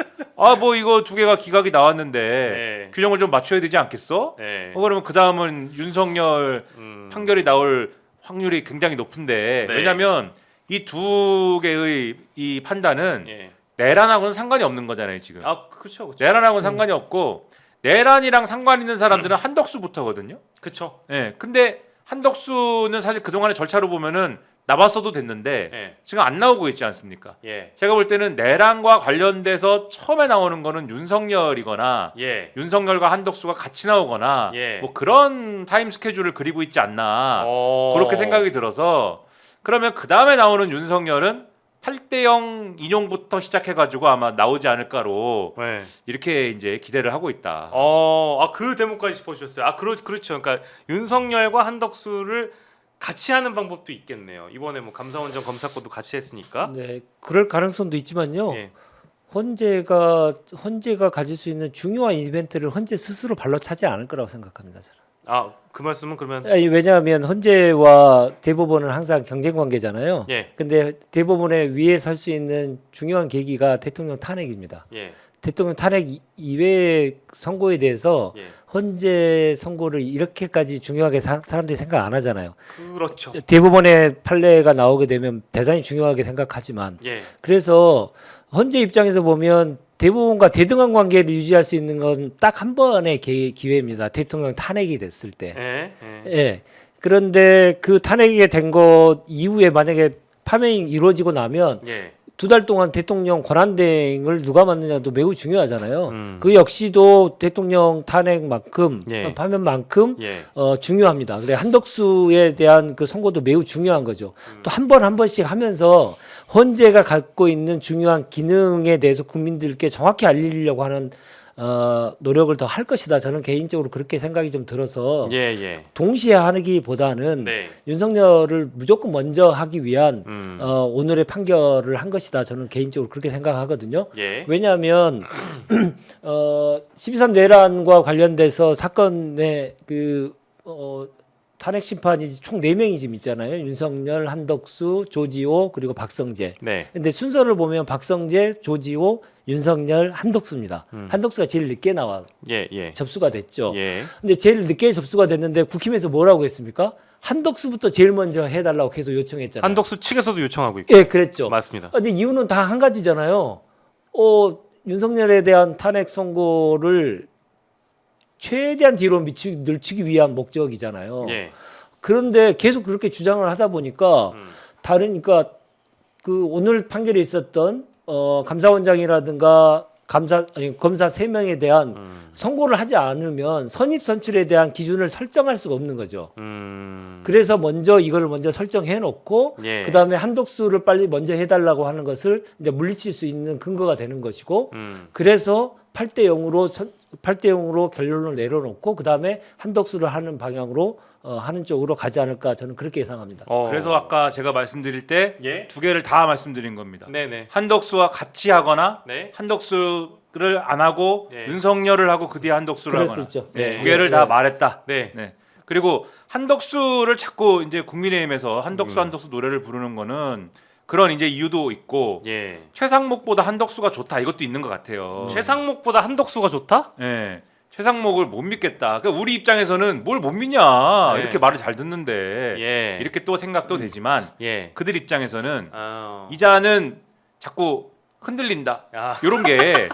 C: 뭐 이거 두 개가 기각이 나왔는데
A: 네.
C: 균형을 좀 맞춰야 되지 않겠어?
A: 네.
C: 그러면 그 다음은 윤석열 판결이 나올 확률이 굉장히 높은데
A: 네.
C: 왜냐하면 이 두 개의 이 판단은
A: 예.
C: 내란하고는 상관이 없는 거잖아요 지금.
A: 그렇죠.
C: 내란하고는 상관이 없고 내란이랑 상관 있는 사람들은 한덕수부터거든요.
A: 그렇죠.
C: 예, 근데 한덕수는 사실 그 동안의 절차로 보면은 나왔어도 됐는데
A: 예.
C: 지금 안 나오고 있지 않습니까?
A: 예.
C: 제가 볼 때는 내란과 관련돼서 처음에 나오는 거는 윤석열이거나
A: 예.
C: 윤석열과 한덕수가 같이 나오거나
A: 예.
C: 뭐 그런 타임 스케줄을 그리고 있지 않나 그렇게 생각이 들어서 그러면 그 다음에 나오는 윤석열은 8대0 인용부터 시작해가지고 아마 나오지 않을까로
A: 네.
C: 이렇게 이제 기대를 하고 있다.
A: 그 대목까지 짚어주셨어요. 그렇죠. 그러니까 윤석열과 한덕수를 같이 하는 방법도 있겠네요. 이번에 뭐 감사원장 검사권도 같이 했으니까.
B: 네, 그럴 가능성도 있지만요.
A: 예.
B: 헌재가 가질 수 있는 중요한 이벤트를 헌재 스스로 발로 차지 않을 거라고 생각합니다. 저는.
A: 그 말씀은 그러면
B: 아니, 왜냐하면 헌재와 대법원은 항상 경쟁 관계잖아요.
A: 예,
B: 근데 대법원의 위에 설 수 있는 중요한 계기가 대통령 탄핵입니다.
A: 예,
B: 대통령 탄핵 이외의 선고에 대해서
A: 예.
B: 헌재 선고를 이렇게까지 중요하게 사람들이 생각 안 하잖아요.
A: 그렇죠.
B: 대법원의 판례가 나오게 되면 대단히 중요하게 생각하지만
A: 예,
B: 그래서 헌재 입장에서 보면 대법원과 대등한 관계를 유지할 수 있는 건 딱 한 번의 기회입니다. 대통령 탄핵이 됐을 때.
A: 예, 예.
B: 예. 그런데 그 탄핵이 된 것 이후에 만약에 파면이 이루어지고 나면
A: 예.
B: 2달 동안 대통령 권한대행을 누가 맡느냐도 매우 중요하잖아요. 그
A: 음.
B: 역시도 대통령 탄핵만큼
A: 예.
B: 파면만큼
A: 예.
B: 중요합니다. 그래 한덕수에 대한 그 선고도 매우 중요한 거죠. 또 한 번 한 번씩 하면서 헌재가 갖고 있는 중요한 기능에 대해서 국민들께 정확히 알리려고 하는 노력을 더 할 것이다. 저는 개인적으로 그렇게 생각이 좀 들어서
A: 예, 예.
B: 동시에 하기보다는
A: 네.
B: 윤석열을 무조건 먼저 하기 위한
A: 음.
B: 오늘의 판결을 한 것이다. 저는 개인적으로 그렇게 생각하거든요.
A: 예.
B: 왜냐하면 12.3 내란과 관련돼서 사건의 탄핵 심판이 총 4명이 지금 있잖아요. 윤석열, 한덕수, 조지호 그리고 박성재.
A: 네.
B: 근데 순서를 보면 박성재, 조지호, 윤석열, 한덕수입니다. 한덕수가 제일 늦게 나와
A: 예, 예.
B: 접수가 됐죠.
A: 예.
B: 근데 제일 늦게 접수가 됐는데 국힘에서 뭐라고 했습니까? 한덕수부터 제일 먼저 해달라고 계속 요청했잖아요.
A: 한덕수 측에서도 요청하고 있고.
B: 예, 그랬죠.
A: 맞습니다.
B: 근데 이유는 다 한 가지잖아요. 윤석열에 대한 탄핵 선고를 최대한 뒤로 늦추기 위한 목적이잖아요.
A: 예.
B: 그런데 계속 그렇게 주장을 하다 보니까
A: 음.
B: 다르니까 그 오늘 판결에 있었던 감사원장이라든가 검사 3명에 대한 선고를 하지 않으면 선입 선출에 대한 기준을 설정할 수가 없는 거죠. 그래서 이거를 먼저 설정해 놓고
A: 예.
B: 그다음에 한덕수를 빨리 먼저 해달라고 하는 것을 이제 물리칠 수 있는 근거가 되는 것이고 그래서 8대0으로 결론을 내려놓고 그다음에 한덕수를 하는 방향으로 하는 쪽으로 가지 않을까 저는 그렇게 예상합니다.
C: 그래서 아까 제가 말씀드릴 때
A: 예.
C: 두 개를 다 말씀드린 겁니다.
A: 네네.
C: 한덕수와 같이 하거나
A: 네.
C: 한덕수를 안 하고
A: 네.
C: 윤석열을 하고 그 뒤에 한덕수를
B: 그럴
C: 하거나
B: 수 있죠.
A: 네.
C: 두 개를 다 말했다.
A: 네.
C: 네. 그리고 한덕수를 자꾸 이제 국민의힘에서 한덕수 노래를 부르는 거는 그런 이제 이유도 있고
A: 예.
C: 최상목보다 한덕수가 좋다 이것도 있는 것 같아요.
A: 최상목보다 한덕수가 좋다?
C: 네. 최상목을 못 믿겠다. 그러니까 우리 입장에서는 뭘 못 믿냐
A: 네.
C: 이렇게 말을 잘 듣는데
A: 예.
C: 이렇게 또 생각도 되지만
A: 예.
C: 그들 입장에서는
A: 아.
C: 이자는 자꾸 흔들린다.
A: 아.
C: 이런 게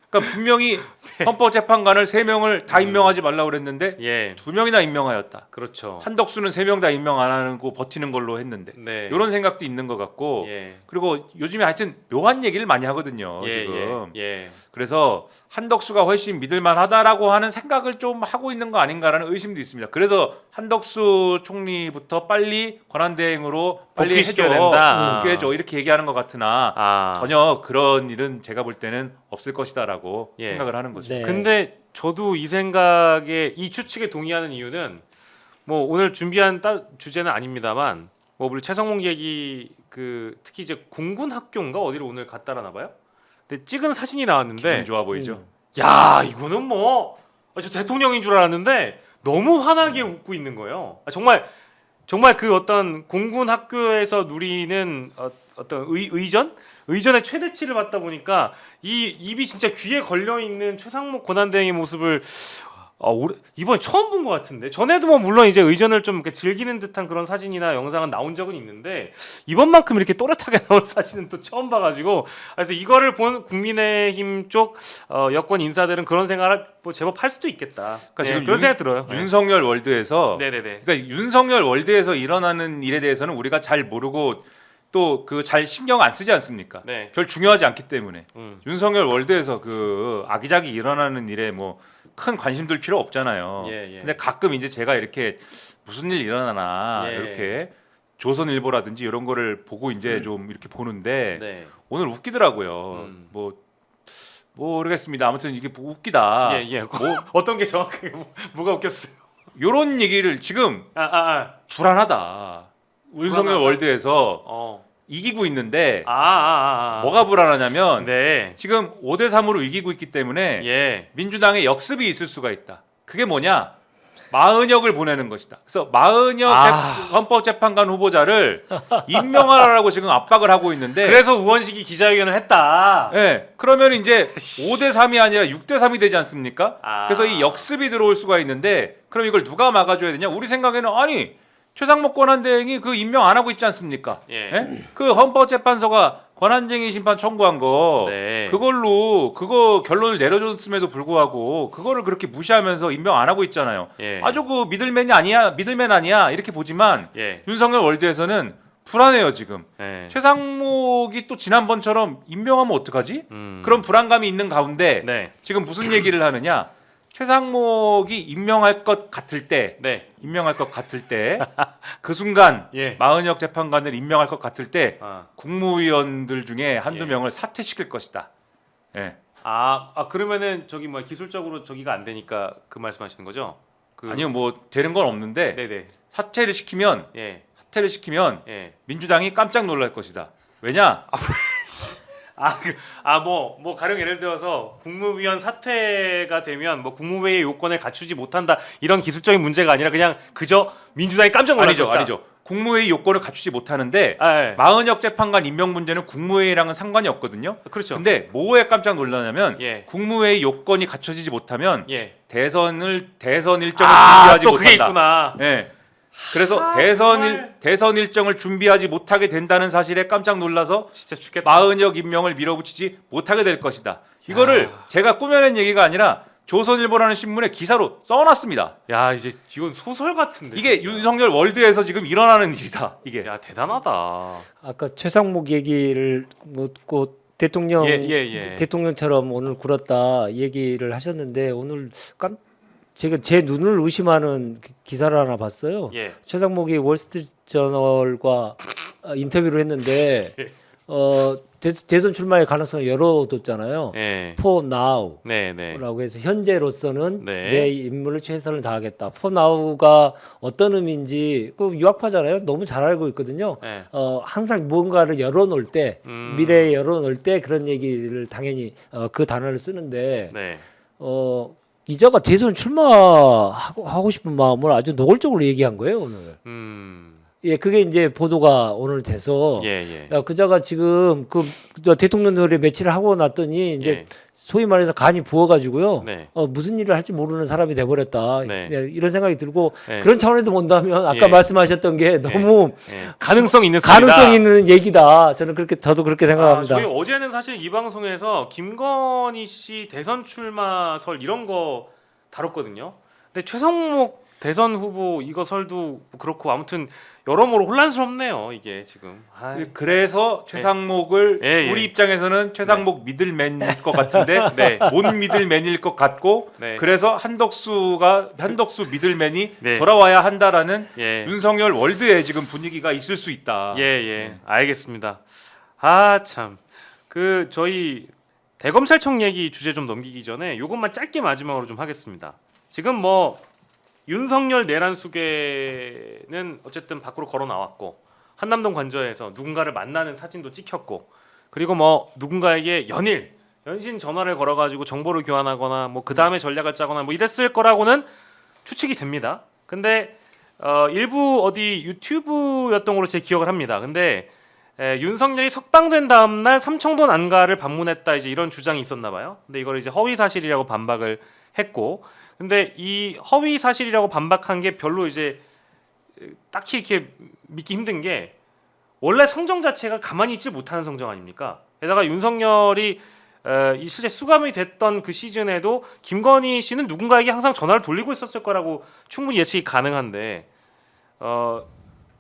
C: 그러니까 분명히 헌법재판관을 3명을 다 임명하지 말라고 그랬는데
A: 예.
C: 2명이나 임명하였다.
A: 그렇죠.
C: 한덕수는 3명 다 임명 안 하고 버티는 걸로 했는데
A: 네.
C: 이런 생각도 있는 것 같고
A: 예.
C: 그리고 요즘에 하여튼 묘한 얘기를 많이 하거든요.
A: 예,
C: 지금
A: 예.
C: 그래서 한덕수가 훨씬 믿을만하다라고 하는 생각을 좀 하고 있는 거 아닌가라는 의심도 있습니다. 그래서 한덕수 총리부터 빨리 권한대행으로 빨리
A: 복귀시켜야
C: 해줘,
A: 된다.
C: 복귀해줘 이렇게 얘기하는 것 같으나
A: 아.
C: 전혀 그런 일은 제가 볼 때는 없을 것이다라고
A: 예.
C: 생각을 하는 거죠.
B: 네.
A: 근데 저도 이 생각에 이 추측에 동의하는 이유는 뭐 오늘 준비한 주제는 아닙니다만 뭐 우리 최성봉 얘기 특히 이제 공군 학교인가 어디로 오늘 갔다라나 봐요. 근데 찍은 사진이 나왔는데
C: 기분 좋아 보이죠.
A: 야 이거는 뭐 저 대통령인 줄 알았는데 너무 환하게 웃고 있는 거예요. 정말 그 어떤 공군 학교에서 누리는 어떤 의전의 최대치를 받다 보니까 이 입이 진짜 귀에 걸려 있는 최상목 권한대행의 모습을 이번에 처음 본 것 같은데 전에도 뭐 물론 이제 의전을 좀 이렇게 즐기는 듯한 그런 사진이나 영상은 나온 적은 있는데 이번만큼 이렇게 또렷하게 나온 사진은 또 처음 봐가지고 그래서 이거를 본 국민의힘 쪽 여권 인사들은 그런 생각을 뭐 제법 할 수도 있겠다.
C: 그러니까 지금
A: 그런 생각 들어요.
C: 윤석열 월드에서
A: 네네네.
C: 그러니까 윤석열 월드에서 일어나는 일에 대해서는 우리가 잘 모르고 또 그 잘 신경 안 쓰지 않습니까?
A: 네.
C: 별 중요하지 않기 때문에
A: 음.
C: 윤석열 월드에서 그 아기자기 일어나는 일에 뭐 큰 관심 둘 필요 없잖아요.
A: 예, 예.
C: 근데 가끔 이제 제가 이렇게 무슨 일 일어나나
A: 예.
C: 이렇게 조선일보라든지 이런 거를 보고 이제 좀 이렇게 보는데
A: 네.
C: 오늘 웃기더라고요. 뭐 모르겠습니다. 아무튼 이게 웃기다.
A: 예. 어떤 게 정확하게 뭐가 웃겼어요?
C: 요런 얘기를 지금 불안하다. 윤석열
A: 불안하다.
C: 월드에서 이기고 있는데
A: 뭐가
C: 뭐가 불안하냐면
A: 네.
C: 지금 5대 3으로 이기고 있기 때문에
A: 예.
C: 민주당의 역습이 있을 수가 있다. 그게 뭐냐? 마은혁을 보내는 것이다. 그래서 마은혁 헌법재판관 후보자를 임명하라고 지금 압박을 하고 있는데
A: 그래서 우원식이 기자회견을 했다.
C: 예. 그러면 이제 5대 3이 아니라 6대 3이 되지 않습니까?
A: 아.
C: 그래서 이 역습이 들어올 수가 있는데 그럼 이걸 누가 막아줘야 되냐? 우리 생각에는 아니 최상목 권한대행이 그 임명 안 하고 있지 않습니까?
A: 예.
C: 예? 그 헌법재판소가 권한쟁의 심판 청구한 거
A: 네.
C: 그거 결론을 내려줬음에도 불구하고 그거를 그렇게 무시하면서 임명 안 하고 있잖아요.
A: 예.
C: 아주 그 미들맨 아니야 이렇게 보지만
A: 예.
C: 윤석열 월드에서는 불안해요 지금.
A: 예.
C: 최상목이 또 지난번처럼 임명하면 어떡하지?
A: 음.
C: 그런 불안감이 있는 가운데
A: 네.
C: 지금 무슨 얘기를 하느냐? 최상목이 임명할 것 같을 때 그 순간
A: 예.
C: 마은혁 재판관을 임명할 것 같을 때
A: 아.
C: 국무위원들 중에 한두
A: 예.
C: 명을 사퇴시킬 것이다. 예.
A: 그러면은 저기 뭐 기술적으로 저기가 안 되니까 그 말씀하시는 거죠?
C: 아니요 뭐 되는 건 없는데
A: 네네.
C: 사퇴를 시키면
A: 예.
C: 예. 민주당이 깜짝 놀랄 것이다. 왜냐?
A: 뭐 가령 예를 들어서 국무위원 사퇴가 되면 뭐 국무회의 요건을 갖추지 못한다 이런 기술적인 문제가 아니라 그냥 그저 민주당이 깜짝 놀랄 것이다.
C: 아니죠. 국무회의 요건을 갖추지 못하는데
A: 예.
C: 마은혁 재판관 임명 문제는 국무회의랑은 상관이 없거든요.
A: 그렇죠.
C: 근데 뭐에 깜짝 놀라냐면
A: 예.
C: 국무회의 요건이 갖춰지지 못하면
A: 예.
C: 대선 일정을 준비하지
A: 또 그게
C: 못한다.
A: 있구나.
C: 예. 그래서
A: 정말.
C: 대선 일정을 준비하지 못하게 된다는 사실에 깜짝 놀라서
A: 진짜 죽겠다.
C: 마은혁 임명을 밀어붙이지 못하게 될 것이다. 이거를 제가 꾸며낸 얘기가 아니라 조선일보라는 신문에 기사로 써놨습니다.
A: 야 이제 이건 소설 같은데.
C: 이게
A: 진짜.
C: 윤석열 월드에서 지금 일어나는 일이다. 이게.
A: 야 대단하다.
B: 아까 최상목 얘기를 뭐 대통령처럼 오늘 굴었다 얘기를 하셨는데 오늘 제가 제 눈을 의심하는 기사를 하나 봤어요.
A: 예.
B: 최상목이 월스트리트저널과 인터뷰를 했는데
A: 예.
B: 대선 출마의 가능성을 열어뒀잖아요.
A: 예.
B: For now.
A: 네네.
B: 라고 해서 현재로서는
A: 네.
B: 내 임무를 최선을 다하겠다. For now가 어떤 의미인지 그 유학파잖아요. 너무 잘 알고 있거든요.
A: 네.
B: 항상 뭔가를 열어놓을 때 미래에 열어놓을 때 그런 얘기를 당연히 그 단어를 쓰는데
A: 네.
B: 기자가 대선 출마하고 싶은 마음을 아주 노골적으로 얘기한 거예요 오늘. 예, 그게 이제 보도가 오늘 돼서
A: 예.
B: 야, 그자가 지금 저 대통령들이 며칠 하고 났더니 이제
A: 예.
B: 소위 말해서 간이 부어가지고요.
A: 네.
B: 무슨 일을 할지 모르는 사람이 돼버렸다.
A: 네.
B: 네, 이런 생각이 들고
A: 네.
B: 그런 차원에서 본다면 아까
A: 예.
B: 말씀하셨던 게 너무
A: 예. 가능성 있는 소리다.
B: 가능성 있는 얘기다. 저도 그렇게 생각합니다.
A: 저희 어제는 사실 이 방송에서 김건희 씨 대선 출마설 이런 거 다뤘거든요. 근데 최상목 대선 후보 이거 설도 그렇고 아무튼 여러모로 혼란스럽네요 이게 지금.
C: 그래서 최상목을
A: 예.
C: 우리 입장에서는 최상목 미들맨일 것 같은데 못 미들맨일 것 같고
A: 네.
C: 그래서 한덕수 미들맨이
A: 네.
C: 돌아와야 한다라는
A: 예.
C: 윤석열 월드에 지금 분위기가 있을 수 있다.
A: 예. 알겠습니다. 참. 저희 대검찰청 얘기 주제 좀 넘기기 전에 이것만 짧게 마지막으로 좀 하겠습니다. 지금 뭐 윤석열 내란 수계는 어쨌든 밖으로 걸어 나왔고 한남동 관저에서 누군가를 만나는 사진도 찍혔고 그리고 뭐 누군가에게 연신 전화를 걸어가지고 정보를 교환하거나 뭐 그 다음에 전략을 짜거나 뭐 이랬을 거라고는 추측이 됩니다. 근데 일부 어디 유튜브였던 걸로 제 기억을 합니다. 근데 윤석열이 석방된 다음 날 삼청동 안가를 방문했다 이제 이런 주장이 있었나 봐요. 근데 이걸 이제 허위 사실이라고 반박을 했고 근데 이 허위 사실이라고 반박한 게 별로 이제 딱히 이렇게 믿기 힘든 게 원래 성정 자체가 가만히 있지 못하는 성정 아닙니까? 게다가 윤석열이 이 실제 수감이 됐던 그 시즌에도 김건희 씨는 누군가에게 항상 전화를 돌리고 있었을 거라고 충분히 예측이 가능한데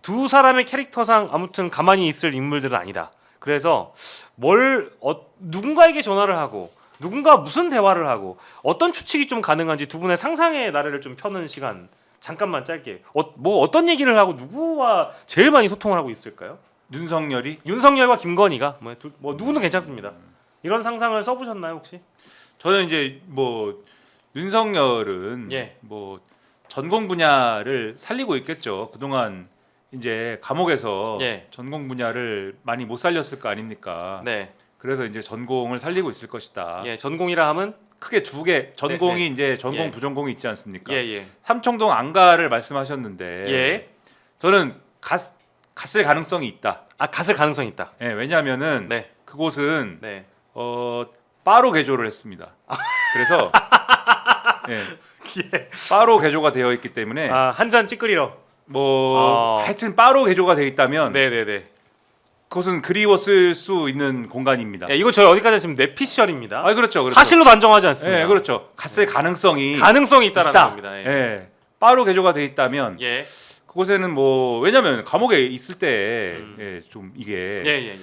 A: 두 사람의 캐릭터상 아무튼 가만히 있을 인물들은 아니다. 그래서 누군가에게 전화를 하고 누군가 무슨 대화를 하고 어떤 추측이 좀 가능한지 두 분의 상상의 나래를 좀 펴는 시간 잠깐만 짧게 뭐 어떤 얘기를 하고 누구와 제일 많이 소통을 하고 있을까요?
C: 윤석열이
A: 윤석열과 김건희가 뭐 누구는 괜찮습니다. 이런 상상을 써보셨나요 혹시?
C: 저는 이제 뭐 윤석열은
A: 예.
C: 뭐 전공 분야를 살리고 있겠죠. 그동안 이제 감옥에서
A: 예.
C: 전공 분야를 많이 못 살렸을 거 아닙니까?
A: 네.
C: 그래서 이제 전공을 살리고 있을 것이다.
A: 예. 전공이라 함은
C: 크게 두 개 전공이
A: 네.
C: 이제 전공
A: 예.
C: 부전공이 있지 않습니까?
A: 예.
C: 삼청동 안가를 말씀하셨는데
A: 예.
C: 저는 갔을 가능성이 있다.
A: 아 갔을 가능성이 있다.
C: 예, 왜냐하면은
A: 네.
C: 그곳은
A: 네.
C: 바로 개조를 했습니다. 그래서 예,
A: 예.
C: 바로 개조가 되어 있기 때문에
A: 한 잔 찌끄리러.
C: 뭐 하여튼 바로 개조가 되어 있다면
A: 네네네.
C: 그것은 그리웠을 수 있는 공간입니다.
A: 예, 이거 저희 어디까지 했으면 뇌피셜입니다.
C: 아, 그렇죠.
A: 사실로 단정하지 않습니다.
C: 예, 그렇죠. 갔을 가능성이
A: 가능성이 있다라는
C: 있다.
A: 겁니다. 예.
C: 예. 바로 개조가 되어 있다면
A: 예.
C: 그곳에는 뭐 왜냐면 감옥에 있을 때
A: 음.
C: 좀 이게
A: 예.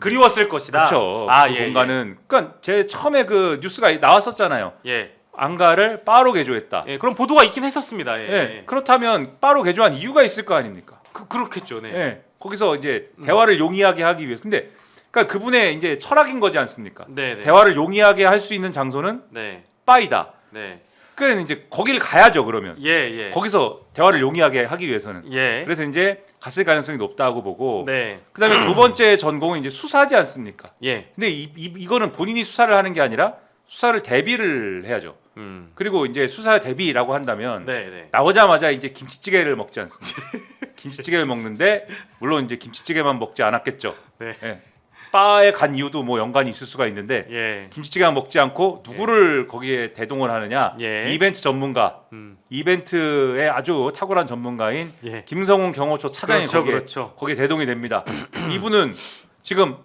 C: 그리웠을
A: 것이다.
C: 그렇죠.
A: 아,
C: 그
A: 예,
C: 공간은 그러니까 제 처음에 그 뉴스가 나왔었잖아요.
A: 예.
C: 안가를 바로 개조했다.
A: 예. 그럼 보도가 있긴 했었습니다. 예.
C: 예. 그렇다면 바로 개조한 이유가 있을 거 아닙니까?
A: 그렇겠죠. 네.
C: 예. 거기서 이제 대화를 용이하게 하기 위해서. 근데 그러니까 그분의 이제 철학인 거지 않습니까?
A: 네.
C: 대화를 용이하게 할 수 있는 장소는
A: 네.
C: 바이다.
A: 네.
C: 그러니까 이제 거기를 가야죠. 그러면
A: 예.
C: 거기서 대화를 용이하게 하기 위해서는.
A: 예.
C: 그래서 이제 갔을 가능성이 높다고 보고.
A: 네.
C: 그다음에 두 번째 전공은 이제 수사지 않습니까?
A: 예.
C: 근데 이거는 본인이 수사를 하는 게 아니라 수사를 대비를 해야죠. 그리고 이제 수사 대비라고 한다면
A: 네.
C: 나오자마자 이제 김치찌개를 먹지 않습니까? 김치찌개를 먹는데 물론 이제 김치찌개만 먹지 않았겠죠.
A: 네.
C: 예. 바에 간 이유도 뭐 연관이 있을 수가 있는데
A: 예.
C: 김치찌개만 먹지 않고 누구를 거기에 대동을 하느냐?
A: 예.
C: 이벤트 전문가, 이벤트에 아주 탁월한 전문가인
A: 예.
C: 김성훈 경호처 차장이
A: 그렇죠.
C: 거기에 대동이 됩니다. 이분은 지금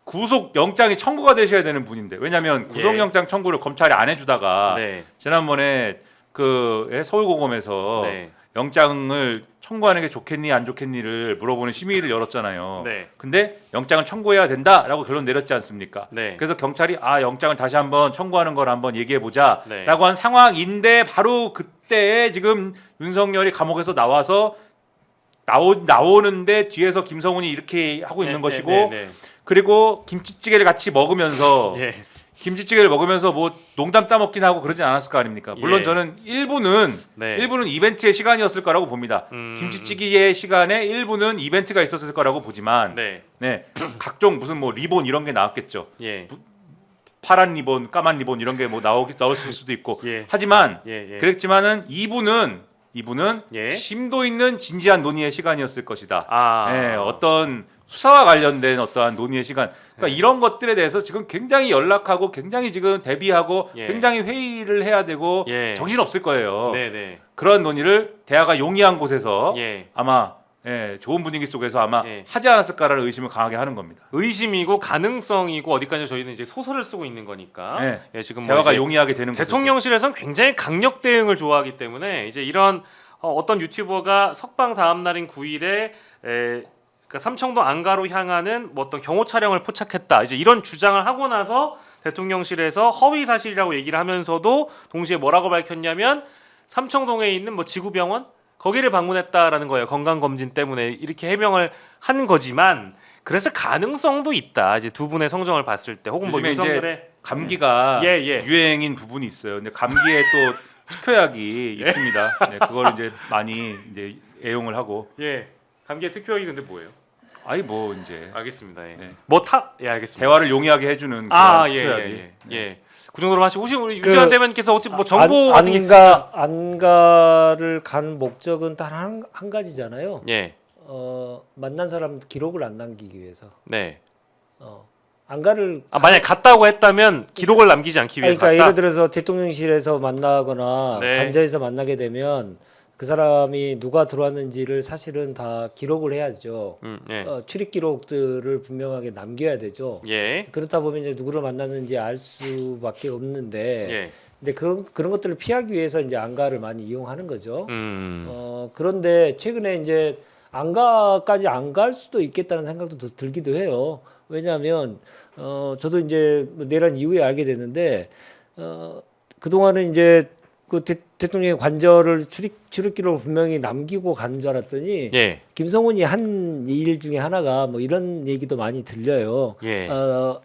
C: 구속 영장이 청구가 되셔야 되는 분인데 왜냐하면 구속 영장 청구를 검찰이 안 해주다가
A: 네.
C: 지난번에 그 서울고검에서
A: 네.
C: 영장을 청구하는 게 좋겠니 안 좋겠니를 물어보는 심의를 열었잖아요.
A: 네.
C: 근데 영장을 청구해야 된다라고 결론 내렸지 않습니까?
A: 네.
C: 그래서 경찰이 영장을 다시 한번 청구하는 걸 한번 얘기해 보자라고
A: 네.
C: 한 상황인데 바로 그때에 지금 윤석열이 감옥에서 나와서 나오는데 뒤에서 김성훈이 이렇게 하고 있는 것이고
A: 네.
C: 그리고 김치찌개를 같이 먹으면서
A: 예.
C: 김치찌개를 먹으면서 뭐 농담 따먹긴 하고 그러진 않았을 거 아닙니까? 물론
A: 예.
C: 저는 일부는 이벤트의 시간이었을 거라고 봅니다. 김치찌개의 시간에 일부는 이벤트가 있었을 거라고 보지만
A: 네.
C: 각종 무슨 뭐 리본 이런 게 나왔겠죠.
A: 예.
C: 파란 리본, 까만 리본 이런 게 뭐 나왔을 수도 있고.
A: 예.
C: 하지만
A: 예.
C: 그랬지만은 이분은
A: 예.
C: 심도 있는 진지한 논의의 시간이었을 것이다.
A: 아.
C: 어떤 수사와 관련된 어떠한 논의의 시간. 그러니까 이런 것들에 대해서 지금 굉장히 연락하고 굉장히 지금 대비하고
A: 예.
C: 굉장히 회의를 해야 되고
A: 예.
C: 정신 없을 거예요.
A: 네.
C: 그런 논의를 대화가 용이한 곳에서
A: 예.
C: 아마 좋은 분위기 속에서 아마
A: 예.
C: 하지 않았을까라는 의심을 강하게 하는 겁니다.
A: 의심이고 가능성이고 어디까지 저희는 이제 소설을 쓰고 있는 거니까.
C: 네.
A: 예, 지금 뭐
C: 대화가
A: 이제
C: 용이하게 되는 곳에서.
A: 대통령실에서는 굉장히 강력 대응을 좋아하기 때문에 이제 이런 어떤 유튜버가 석방 다음 날인 9일에 그러니까 삼청동 안가로 향하는 뭐 어떤 경호 차량을 포착했다. 이제 이런 주장을 하고 나서 대통령실에서 허위 사실이라고 얘기를 하면서도 동시에 뭐라고 밝혔냐면 삼청동에 있는 뭐 지구병원 거기를 방문했다라는 거예요. 건강 검진 때문에 이렇게 해명을 한 거지만 그래서 가능성도 있다. 이제 두 분의 성정을 봤을 때 혹은 뭐
C: 요즘에
A: 윤석열의
C: 이제 감기가
A: 예.
C: 유행인 부분이 있어요. 근데 감기에 또 특효약이 있습니다. 그걸 이제 많이 이제 애용을 하고.
A: 예. 감기의 특효약이 근데 뭐예요?
C: 아니 뭐 이제
A: 알겠습니다. 예.
C: 네.
A: 예, 알겠습니다.
C: 대화를 용이하게 해주는 그런 특효약이.
A: 예. 그 정도로 하시고 혹시 우리 유재환 대변인께서 혹시 뭐 정보 같은 게
B: 안가를 간 목적은 단 한 가지잖아요.
A: 예.
B: 만난 사람 기록을 안 남기기 위해서.
A: 네.
B: 안가를
A: 만약 갔다고 했다면 기록을 남기지 않기 위해서
B: 그러니까
A: 갔다.
B: 예를 들어서 대통령실에서 만나거나
A: 네.
B: 관저에서 만나게 되면 그 사람이 누가 들어왔는지를 사실은 다 기록을 해야죠.
A: 예.
B: 출입 기록들을 분명하게 남겨야 되죠.
A: 예.
B: 그렇다 보면 이제 누구를 만났는지 알 수밖에 없는데,
A: 예.
B: 근데 그런 것들을 피하기 위해서 이제 안가를 많이 이용하는 거죠.
A: 음.
B: 그런데 최근에 이제 안가까지 안 갈 수도 있겠다는 생각도 들기도 해요. 왜냐하면 저도 이제 내란 이후에 알게 됐는데 그 동안은 이제 그 대통령의 관절을 출입기록을 분명히 남기고 가는 줄 알았더니
A: 예.
B: 김성훈이 한 일 중에 하나가 뭐 이런 얘기도 많이 들려요.
A: 예.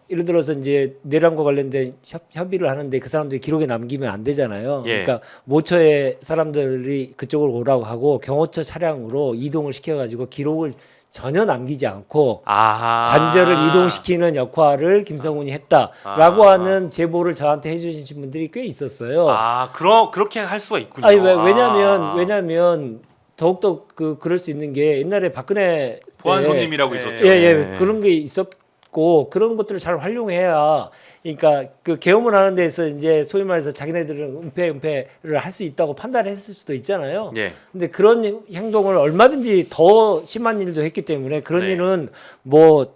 B: 예를 들어서 이제 내란과 관련된 협의를 하는데 그 사람들이 기록에 남기면 안 되잖아요.
A: 예.
B: 그러니까 모처의 사람들이 그쪽으로 오라고 하고 경호처 차량으로 이동을 시켜가지고 기록을 전혀 남기지 않고
A: 아하.
B: 관절을 이동시키는 역할을 김성훈이 했다라고
A: 아.
B: 하는 제보를 저한테 해주신 분들이 꽤 있었어요.
A: 아, 그렇게 할 수가 있군요.
B: 아니
A: 아.
B: 왜냐면 더욱더 그럴 수 있는 게 옛날에 박근혜
C: 보안
B: 때
C: 손님이라고
A: 예.
C: 있었죠.
B: 예, 그런 게 있었고 그런 것들을 잘 활용해야 그러니까 그 계엄을 하는 데서 이제 소위 말해서 자기네들은 은폐를 할 수 있다고 판단했을 수도 있잖아요.
A: 예.
B: 근데 그런 행동을 얼마든지 더 심한 일도 했기 때문에 그런
A: 네.
B: 일은 뭐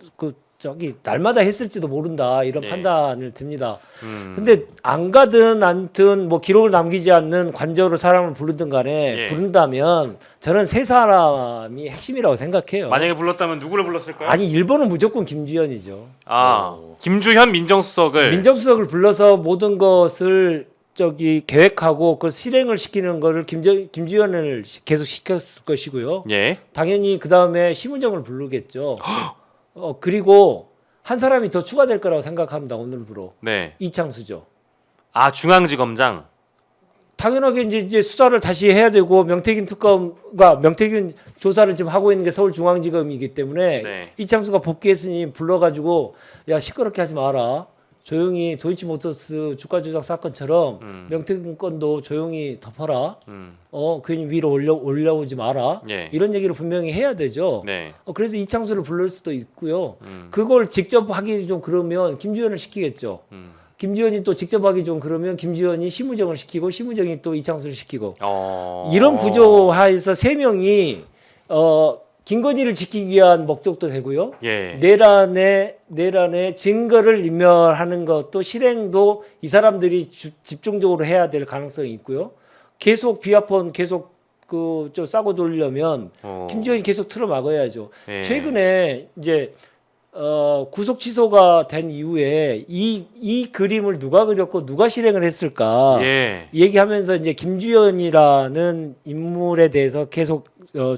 B: 저기 날마다 했을지도 모른다 이런
A: 네.
B: 판단을 듭니다. 근데 안 가든 않든 뭐 기록을 남기지 않는 관저로 사람을 부르든 간에
A: 예.
B: 부른다면 저는 세 사람이 핵심이라고 생각해요.
A: 만약에 불렀다면 누구를 불렀을까요?
B: 아니 일본은 무조건 김주현이죠.
A: 아, 김주현 민정수석을
B: 민정수석을 불러서 모든 것을 저기 계획하고 그 실행을 시키는 거를 김주현을 계속 시켰을 것이고요.
A: 예.
B: 당연히 그 다음에 심은정을 부르겠죠. 그리고 한 사람이 더 추가될 거라고 생각합니다. 오늘부로
A: 네.
B: 이창수죠.
A: 아, 중앙지검장.
B: 당연하게 이제 수사를 다시 해야 되고 명태균 조사를 지금 하고 있는 게 서울중앙지검이기 때문에
A: 네.
B: 이창수가 복귀했으니 불러가지고 야 시끄럽게 하지 마라. 조용히 도이치모터스 주가 조작 사건처럼 명태균 건도 조용히 덮어라. 괜히 위로 올려오지 마라.
A: 예.
B: 이런 얘기를 분명히 해야 되죠.
A: 네.
B: 그래서 이창수를 부를 수도 있고요. 그걸 직접 하기 좀 그러면 김주현을 시키겠죠. 김주현이 또 직접 하기 좀 그러면 김주현이 심우정을 시키고 심우정이 또 이창수를 시키고 이런 구조 하에서 세 명이 김건희를 지키기 위한 목적도 되고요.
A: 예.
B: 내란의 증거를 인멸하는 것도 실행도 이 사람들이 집중적으로 해야 될 가능성이 있고요. 계속 비아폰 계속 좀 싸고 돌려면 김주현이 계속 틀어 막아야죠.
A: 예.
B: 최근에 이제 구속 취소가 된 이후에 이 그림을 누가 그렸고 누가 실행을 했을까
A: 예.
B: 얘기하면서 이제 김주현이라는 인물에 대해서 계속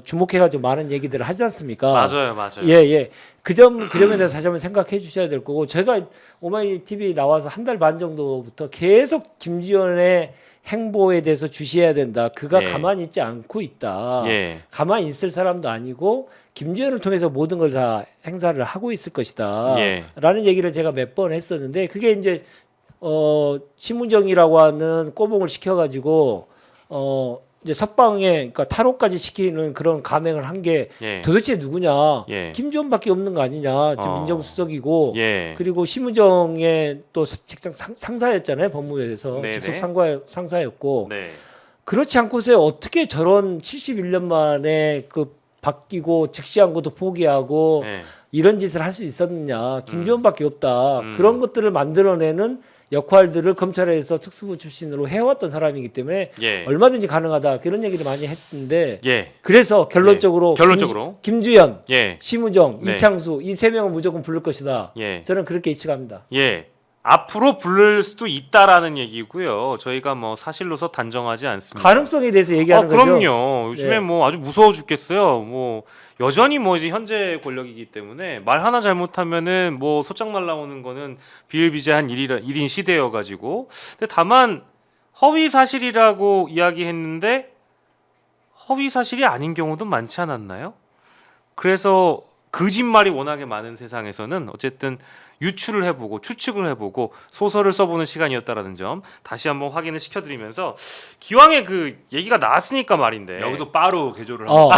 B: 주목해가지고 많은 얘기들을 하지 않습니까?
A: 맞아요.
B: 예. 그 점에 대해서 다시 한번 생각해 주셔야 될 거고 제가 오마이 TV 나와서 한 달 반 정도부터 계속 김주현의 행보에 대해서 주시해야 된다. 그가
A: 예.
B: 가만히 있지 않고 있다.
A: 예.
B: 가만히 있을 사람도 아니고 김주현을 통해서 모든 걸 다 행사를 하고 있을 것이다.
A: 예.
B: 라는 얘기를 제가 몇 번 했었는데 그게 이제 심우정이라고 하는 꼬봉을 시켜가지고 이제 석방에 그러니까 탈옥까지 시키는 그런 감행을 한 게
A: 예.
B: 도대체 누구냐?
A: 예.
B: 김주현밖에 없는 거 아니냐? 지금 민정수석이고
A: 예.
B: 그리고 심우정의 또 직장 상사였잖아요 법무부에서
A: 네네.
B: 직속 상사였고
A: 네.
B: 그렇지 않고서 어떻게 저런 71년 만에 그 바뀌고 즉시항고도 포기하고
A: 예.
B: 이런 짓을 할 수 있었느냐? 김주현밖에 없다.
A: 음.
B: 그런 것들을 만들어내는 역할들을 검찰에서 특수부 출신으로 해왔던 사람이기 때문에
A: 예.
B: 얼마든지 가능하다. 그런 얘기를 많이 했는데
A: 예.
B: 그래서 결론적으로
A: 결론적으로.
B: 김주현,
A: 예.
B: 심우정,
A: 네.
B: 이창수 이 세 명은 무조건 부를 것이다.
A: 예.
B: 저는 그렇게 예측합니다.
A: 예. 앞으로 부를 수도 있다라는 얘기고요. 저희가 뭐 사실로서 단정하지 않습니다.
B: 가능성에 대해서 얘기하는 거죠.
A: 그럼요. 요즘에
B: 예.
A: 뭐 아주 무서워 죽겠어요. 뭐 여전히 뭐 이제 현재 권력이기 때문에 말 하나 잘못하면은 뭐 소장 날라오는 거는 비일비재한 일인 시대여 가지고. 근데 다만 허위 사실이라고 이야기했는데 허위 사실이 아닌 경우도 많지 않았나요? 그래서 거짓말이 워낙에 많은 세상에서는 어쨌든 유추를 해보고 추측을 해보고 소설을 써보는 시간이었다라는 점 다시 한번 확인을 시켜드리면서 기왕에 그 얘기가 나왔으니까 말인데
C: 여기도 바로 개조를 하고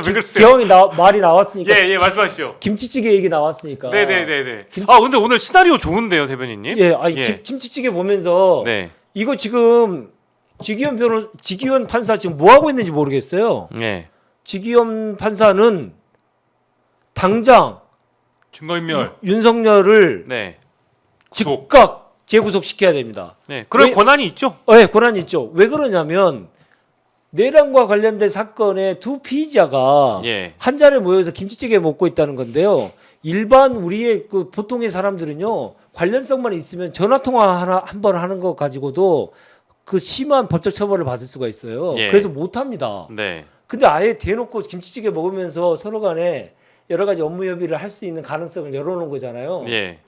A: 왜 그러세요?
B: 기왕이 말이 나왔으니까
A: 예 말씀하시죠.
B: 김치찌개 얘기 나왔으니까.
A: 네네네네. 아 근데 오늘 시나리오 좋은데요 대변인님?
B: 예, 아니
A: 예.
B: 김치찌개 보면서
A: 네.
B: 이거 지금 지기현 판사 지금 뭐 하고 있는지 모르겠어요.
A: 네.
B: 지기현 판사는 당장
C: 증거인멸
B: 윤석열을
A: 네.
B: 즉각 재구속시켜야 됩니다.
A: 네. 그럴
B: 왜-
A: 권한이 있죠.
B: 네, 권한이 있죠. 왜 그러냐면 내란과 관련된 사건의 두 피의자가
A: 예.
B: 한 자리에 모여서 김치찌개 먹고 있다는 건데요. 일반 우리의 그 보통의 사람들은요 관련성만 있으면 전화 통화 한 번 하는 거 가지고도 그 심한 법적 처벌을 받을 수가 있어요.
A: 예.
B: 그래서 못 합니다.
A: 네.
B: 근데 아예 대놓고 김치찌개 먹으면서 서로 간에 여러 가지 업무 협의를 할 수 있는 가능성을 열어놓은 거잖아요.
A: 예.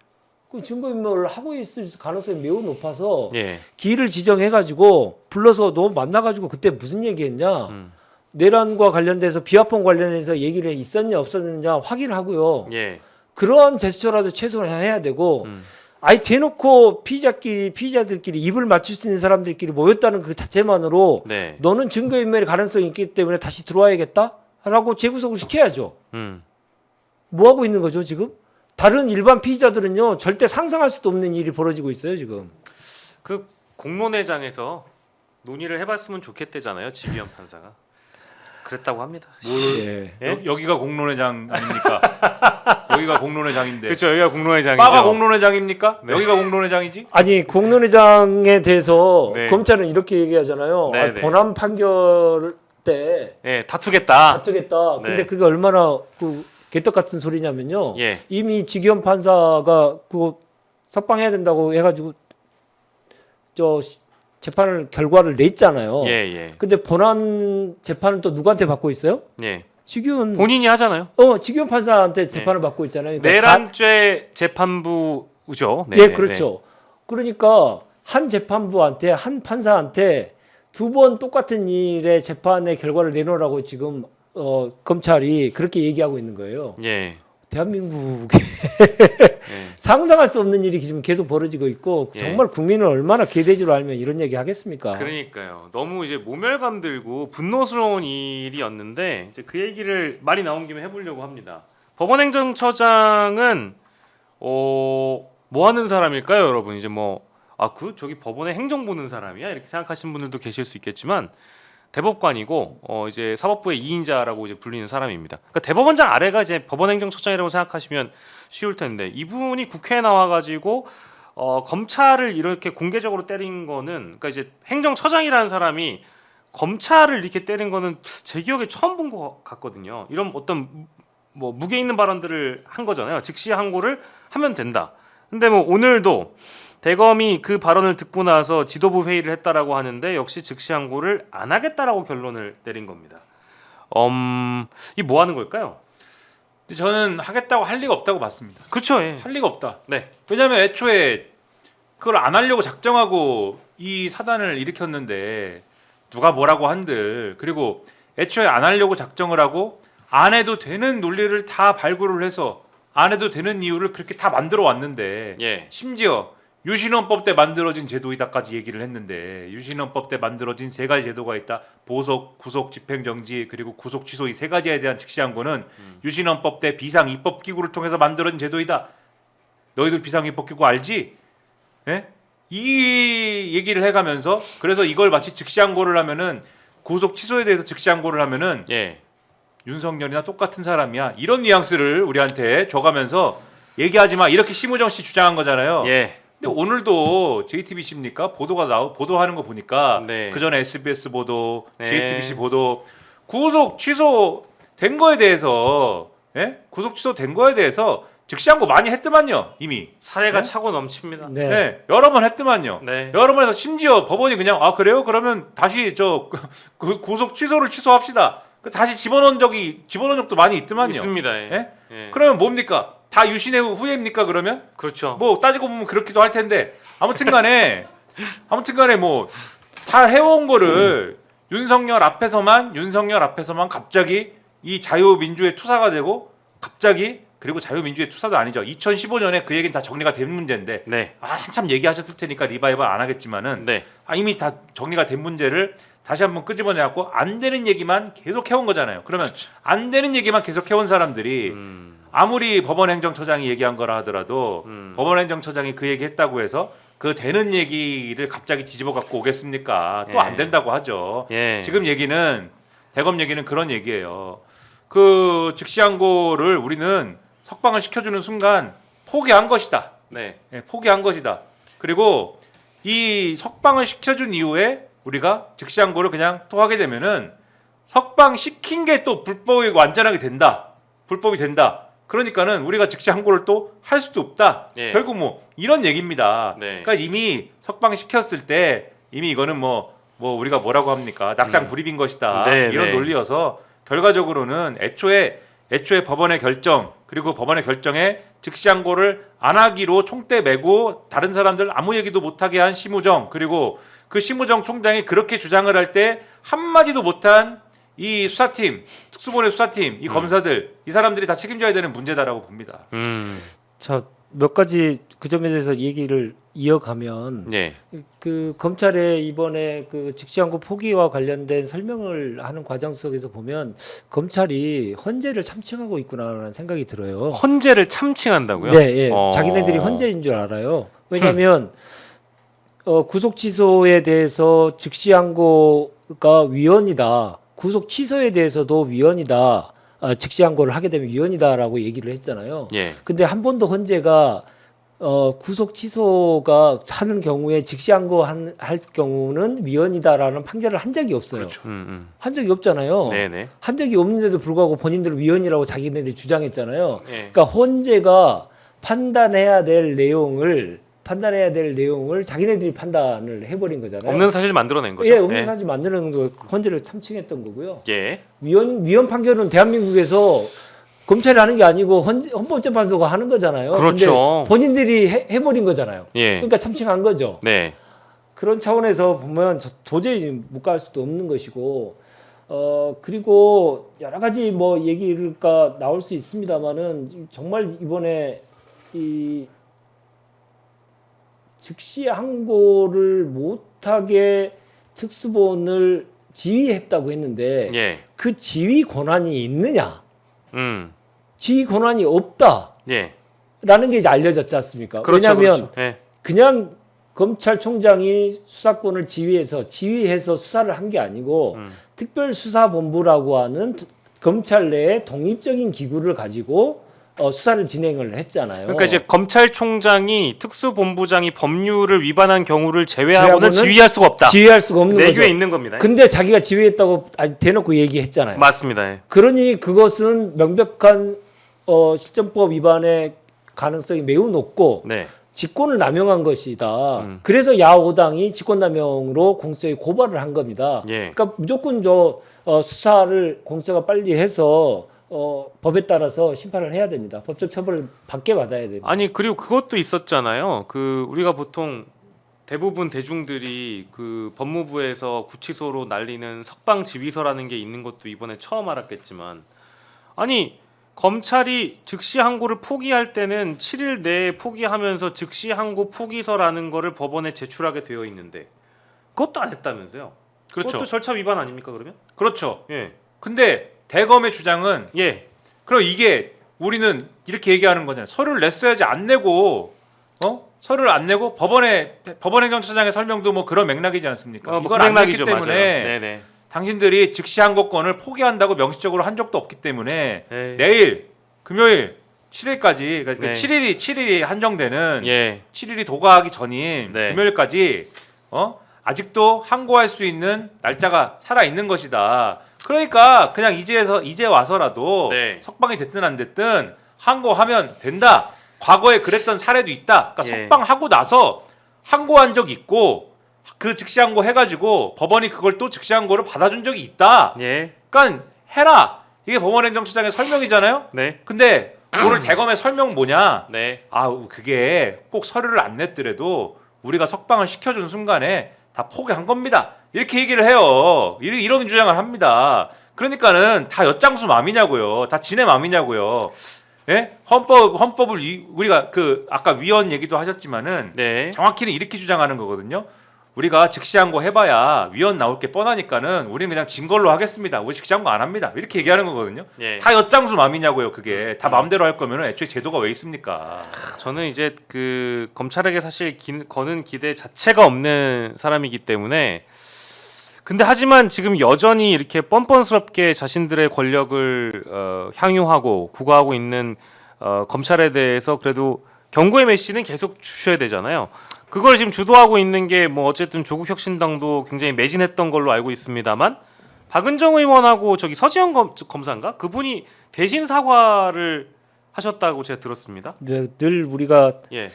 B: 그 증거인멸을 하고 있을 가능성이 매우 높아서
A: 예.
B: 기일을 지정해가지고 불러서 너 만나가지고 그때 무슨 얘기했냐, 내란과 관련돼서 비화폰 관련해서 얘기를 있었냐 없었느냐 확인하고요.
A: 예.
B: 그러한 제스처라도 최소한 해야 되고, 아예 대놓고 피의자들끼리 입을 맞출 수 있는 사람들끼리 모였다는 그 자체만으로
A: 네.
B: 너는 증거인멸의 가능성이 있기 때문에 다시 들어와야겠다라고 재구속을 시켜야죠. 뭐 하고 있는 거죠 지금? 다른 일반 피의자들은요 절대 상상할 수도 없는 일이 벌어지고 있어요 지금.
A: 그 공론회장에서 논의를 해봤으면 좋겠대잖아요. 지기현 판사가. 그랬다고 합니다.
B: 예.
A: 예?
C: 여기가 공론회장 아닙니까? 여기가 공론회장인데.
A: 그렇죠. 여기가 공론회장이죠.
C: 빠가 공론회장입니까? 여기가 공론회장이지?
B: 아니 공론회장에 대해서
A: 네.
B: 검찰은 이렇게 얘기하잖아요.
A: 네, 네.
B: 본안 판결 때
A: 예, 다투겠다.
B: 다투겠다. 근데
A: 네.
B: 그게 얼마나 그 개떡 같은 소리냐면요.
A: 예.
B: 이미 지기현 판사가 그거 석방해야 된다고 해가지고 저 재판을 결과를 냈잖아요.
A: 예, 예.
B: 근데 본안 재판은 또 누구한테 받고 있어요?
A: 예.
B: 지기현
A: 본인이 하잖아요.
B: 지기현 판사한테 재판을 받고 있잖아요. 그러니까
A: 내란죄 재판부죠. 네,
B: 예,
A: 네,
B: 그렇죠. 그러니까 한 재판부한테 한 판사한테 두 번 똑같은 일의 재판의 결과를 내놓으라고 지금 검찰이 그렇게 얘기하고 있는 거예요.
A: 네. 예.
B: 대한민국에
A: 예.
B: 상상할 수 없는 일이 지금 계속 벌어지고 있고
A: 예.
B: 정말 국민을 얼마나 개돼지로 알면 이런 얘기 하겠습니까?
A: 그러니까요. 너무 이제 모멸감 들고 분노스러운 일이었는데 이제 그 얘기를 말이 나온 김에 해보려고 합니다. 법원행정처장은 뭐 하는 사람일까요, 여러분? 이제 저기 법원에 행정 보는 사람이야 이렇게 생각하시는 분들도 계실 수 있겠지만 대법관이고 이제 사법부의 2인자라고 이제 불리는 사람입니다. 그러니까 대법원장 아래가 이제 법원행정처장이라고 생각하시면 쉬울 텐데 이분이 국회에 나와가지고 검찰을 이렇게 공개적으로 때린 거는 그러니까 이제 행정처장이라는 사람이 검찰을 이렇게 때린 거는 제 기억에 처음 본 것 같거든요. 이런 어떤 뭐 무게 있는 발언들을 한 거잖아요. 즉시 항고를 하면 된다. 근데 오늘도 대검이 그 발언을 듣고 나서 지도부 회의를 했다라고 하는데 역시 즉시 항고를 안 하겠다라고 결론을 내린 겁니다. 이 뭐 하는 걸까요?
C: 근데 저는 하겠다고 할 리가 없다고 봤습니다.
A: 그렇죠. 예.
C: 할 리가 없다.
A: 네.
C: 왜냐하면 애초에 그걸 안 하려고 작정하고 이 사단을 일으켰는데 누가 뭐라고 한들 그리고 애초에 안 하려고 작정을 하고 안 해도 되는 논리를 다 발굴을 해서 안 해도 되는 이유를 그렇게 다 만들어 왔는데
A: 예.
C: 심지어 유신헌법 때 만들어진 제도이다까지 얘기를 했는데 유신헌법 때 만들어진 세 가지 제도가 있다. 보석, 구속, 집행정지 그리고 구속 취소 이 세 가지에 대한 즉시항고는 유신헌법 때 비상입법기구를 통해서 만들어진 제도이다. 너희들 비상입법기구 알지? 예? 이 얘기를 해가면서 그래서 이걸 마치 즉시항고를 하면은 구속 취소에 대해서 즉시항고를 하면은
A: 예.
C: 윤석열이나 똑같은 사람이야. 이런 뉘앙스를 우리한테 줘가면서 얘기하지 마. 이렇게 심우정 씨 주장한 거잖아요.
A: 예.
C: 근데 오늘도 JTBC입니까? 보도하는 거 보니까
A: 네.
C: 그 전에 SBS 보도,
A: 네.
C: JTBC 보도 구속 취소된 거에 대해서 구속 취소된 거에 대해서 즉시항고 많이 했더만요. 이미
A: 사례가
C: 네?
A: 차고 넘칩니다.
B: 네.
C: 네, 여러 번 했더만요.
A: 네.
C: 여러 번 해서 심지어 법원이 그냥 그래요? 그러면 다시 구속 취소를 취소합시다. 다시 집어넣은 적도 많이 있더만요.
A: 있습니다. 예.
C: 예?
A: 예.
C: 그러면 뭡니까? 다 유신의 후예입니까? 그러면
A: 그렇죠.
C: 뭐 따지고 보면 그렇기도 할 텐데 아무튼간에 뭐 다 해온 거를 윤석열 앞에서만 갑자기 이 자유민주의 투사가 되고 갑자기 그리고 자유민주의 투사도 아니죠. 2015년에 그 얘기는 다 정리가 된 문제인데
A: 네.
C: 한참 얘기하셨을 테니까 리바이벌 안 하겠지만은
A: 네.
C: 이미 다 정리가 된 문제를 다시 한번 끄집어내갖고 안 되는 얘기만 계속 해온 거잖아요. 그러면 안 되는 얘기만 계속 해온 사람들이 아무리 법원행정처장이 얘기한 거라 하더라도 법원행정처장이 그 얘기했다고 해서 그 되는 얘기를 갑자기 뒤집어 갖고 오겠습니까? 또 안
A: 예.
C: 된다고 하죠.
A: 예.
C: 지금 대검 얘기는 그런 얘기예요. 그 즉시항고를 우리는 석방을 시켜주는 순간 포기한 것이다.
A: 네.
C: 예, 포기한 것이다. 그리고 이 석방을 시켜준 이후에 우리가 즉시항고를 그냥 또 하게 되면은 석방 시킨 게 또 불법이 완전하게 된다. 불법이 된다. 그러니까는 우리가 즉시항고를 또 할 수도 없다.
A: 예.
C: 결국 뭐 이런 얘기입니다.
A: 네.
C: 그러니까 이미 석방 시켰을 때 이미 이거는 뭐 우리가 뭐라고 합니까? 낙장 불입인 것이다.
A: 네,
C: 이런
A: 네.
C: 논리여서 결과적으로는 애초에 법원의 결정 그리고 법원의 결정에 즉시항고를 안 하기로 총대 메고 다른 사람들 아무 얘기도 못하게 한 심우정 그리고 그 심우정 총장이 그렇게 주장을 할 때 한마디도 못한 이 수사팀 특수본의 수사팀 이 검사들 이 사람들이 다 책임져야 되는 문제다라고 봅니다.
B: 자, 몇 가지 그 점에 대해서 얘기를 이어가면
A: 예.
B: 그 검찰의 이번에 그 즉시항고 포기와 관련된 설명을 하는 과정 속에서 보면 검찰이 헌재를 참칭하고 있구나라는 생각이 들어요.
A: 헌재를 참칭한다고요?
B: 네, 예.
A: 어.
B: 자기네들이 헌재인 줄 알아요. 왜냐하면 구속 취소에 대해서 즉시항고가 위헌이다. 구속 취소에 대해서도 위헌이다. 즉시항고를 하게 되면 위헌이다라고 얘기를 했잖아요.
A: 예.
B: 근데 한 번도 헌재가 구속 취소가 하는 경우에 즉시항고 할 경우는 위헌이다라는 판결을 한 적이 없어요.
C: 그렇죠.
B: 한 적이 없잖아요.
A: 네네.
B: 한 적이 없는데도 불구하고 본인들은 위헌이라고 자기네들이 주장했잖아요.
A: 예.
B: 그러니까 헌재가 판단해야 될 내용을 자기네들이 판단을 해버린 거잖아요.
A: 없는 사실 만들어낸 거죠.
B: 예, 없는 사실 만드는 거 헌재를 참칭했던 거고요.
A: 예.
B: 위헌 판결은 대한민국에서 검찰이 하는 게 아니고 헌법재판소가 하는 거잖아요.
A: 그렇죠.
B: 근데 본인들이 해버린 거잖아요.
A: 예.
B: 그러니까 참칭한 거죠.
A: 네.
B: 그런 차원에서 보면 도저히 못 갈 수도 없는 것이고, 그리고 여러 가지 뭐 얘기가 나올 수 있습니다만은 정말 이번에 이 즉시 항고를 못하게 특수본을 지휘했다고 했는데
A: 예.
B: 그 지휘 권한이 있느냐?
A: 음.
B: 지휘 권한이 없다라는
A: 예.
B: 게 이제 알려졌지 않습니까?
A: 그렇죠.
B: 왜냐하면
A: 그렇죠. 예.
B: 그냥 검찰총장이 수사권을 지휘해서 수사를 한 게 아니고 특별수사본부라고 하는 검찰 내에 독립적인 기구를 가지고 수사를 진행을 했잖아요.
A: 그러니까 이제 검찰총장이 특수본부장이 법률을 위반한 경우를 제외하고는
B: 제외하고는
A: 지휘할 수가 없다.
B: 지휘할 수가 없는
A: 내규에
B: 거죠.
A: 있는 겁니다.
B: 근데 자기가 지휘했다고 대놓고 얘기했잖아요.
A: 맞습니다. 예.
B: 그러니 그것은 명백한 실정법 위반의 가능성이 매우 높고
A: 네.
B: 직권을 남용한 것이다. 그래서 야오당이 직권남용으로 공수처에 고발을 한 겁니다.
A: 예.
B: 그러니까 무조건 수사를 공수처가 빨리 해서 법에 따라서 심판을 해야 됩니다. 법적 처벌을 받게 받아야 됩니다.
A: 아니 그리고 그것도 있었잖아요. 그 우리가 보통 대부분 대중들이 그 법무부에서 구치소로 날리는 석방 지휘서라는 게 있는 것도 이번에 처음 알았겠지만, 아니 검찰이 즉시 항고를 포기할 때는 7일 내에 포기하면서 즉시 항고 포기서라는 거를 법원에 제출하게 되어 있는데 그것도 안 했다면서요?
C: 그렇죠.
A: 그것도 절차 위반 아닙니까 그러면?
C: 그렇죠.
A: 예.
C: 근데 대검의 주장은
A: 예.
C: 그럼 이게 우리는 이렇게 얘기하는 거잖아요. 서류를 냈어야지 안 내고 서류를 안 내고 법원행정처장의 설명도 뭐 그런 맥락이지 않습니까?
A: 뭐
C: 이걸 안 냈기
A: 맥락이죠,
C: 때문에
A: 맞아요. 네네.
C: 당신들이 즉시 항고권을 포기한다고 명시적으로 한 적도 없기 때문에
A: 에이.
C: 내일 금요일 7일까지 그러니까
A: 네.
C: 7일이 한정되는
A: 예.
C: 7일이 도과하기 전인
A: 네.
C: 금요일까지 아직도 항고할 수 있는 날짜가 살아 있는 것이다. 그러니까 그냥 이제 와서라도
A: 네.
C: 석방이 됐든 안 됐든 항고하면 된다. 과거에 그랬던 사례도 있다. 그러니까
A: 예.
C: 석방하고 나서 항고한 적 있고 그 즉시 항고 해가지고 법원이 그걸 또 즉시 항고를 받아준 적이 있다.
A: 예.
C: 그러니까 해라. 이게 법원행정처장의 설명이잖아요.
A: 네.
C: 근데 오늘 대검의 설명 뭐냐?
A: 네.
C: 그게 꼭 서류를 안 냈더라도 우리가 석방을 시켜준 순간에 다 포기한 겁니다. 이렇게 얘기를 해요. 이런 주장을 합니다. 그러니까는 다 엿장수 맘이냐고요. 다 지네 맘이냐고요. 예? 헌법을 우리가 아까 위헌 얘기도 하셨지만은
A: 네.
C: 정확히는 이렇게 주장하는 거거든요. 우리가 즉시항고 해봐야 위헌 나올 게 뻔하니까는 우리는 그냥 진 걸로 하겠습니다. 우리 즉시항고 안 합니다. 이렇게 얘기하는 거거든요.
A: 예.
C: 다 엿장수 맘이냐고요. 그게 다 마음대로 할 거면은 애초에 제도가 왜 있습니까?
A: 저는 이제 그 검찰에게 사실 거는 기대 자체가 없는 사람이기 때문에, 근데 하지만 지금 여전히 이렇게 뻔뻔스럽게 자신들의 권력을 향유하고 구가하고 있는 검찰에 대해서 그래도 경고의 메시지는 계속 주셔야 되잖아요. 그걸 지금 주도하고 있는 게 뭐 어쨌든 조국혁신당도 굉장히 매진했던 걸로 알고 있습니다만, 박은정 의원하고 저기 서지현 검사인가? 그분이 대신 사과를 하셨다고 제가 들었습니다.
B: 늘 우리가
A: 예.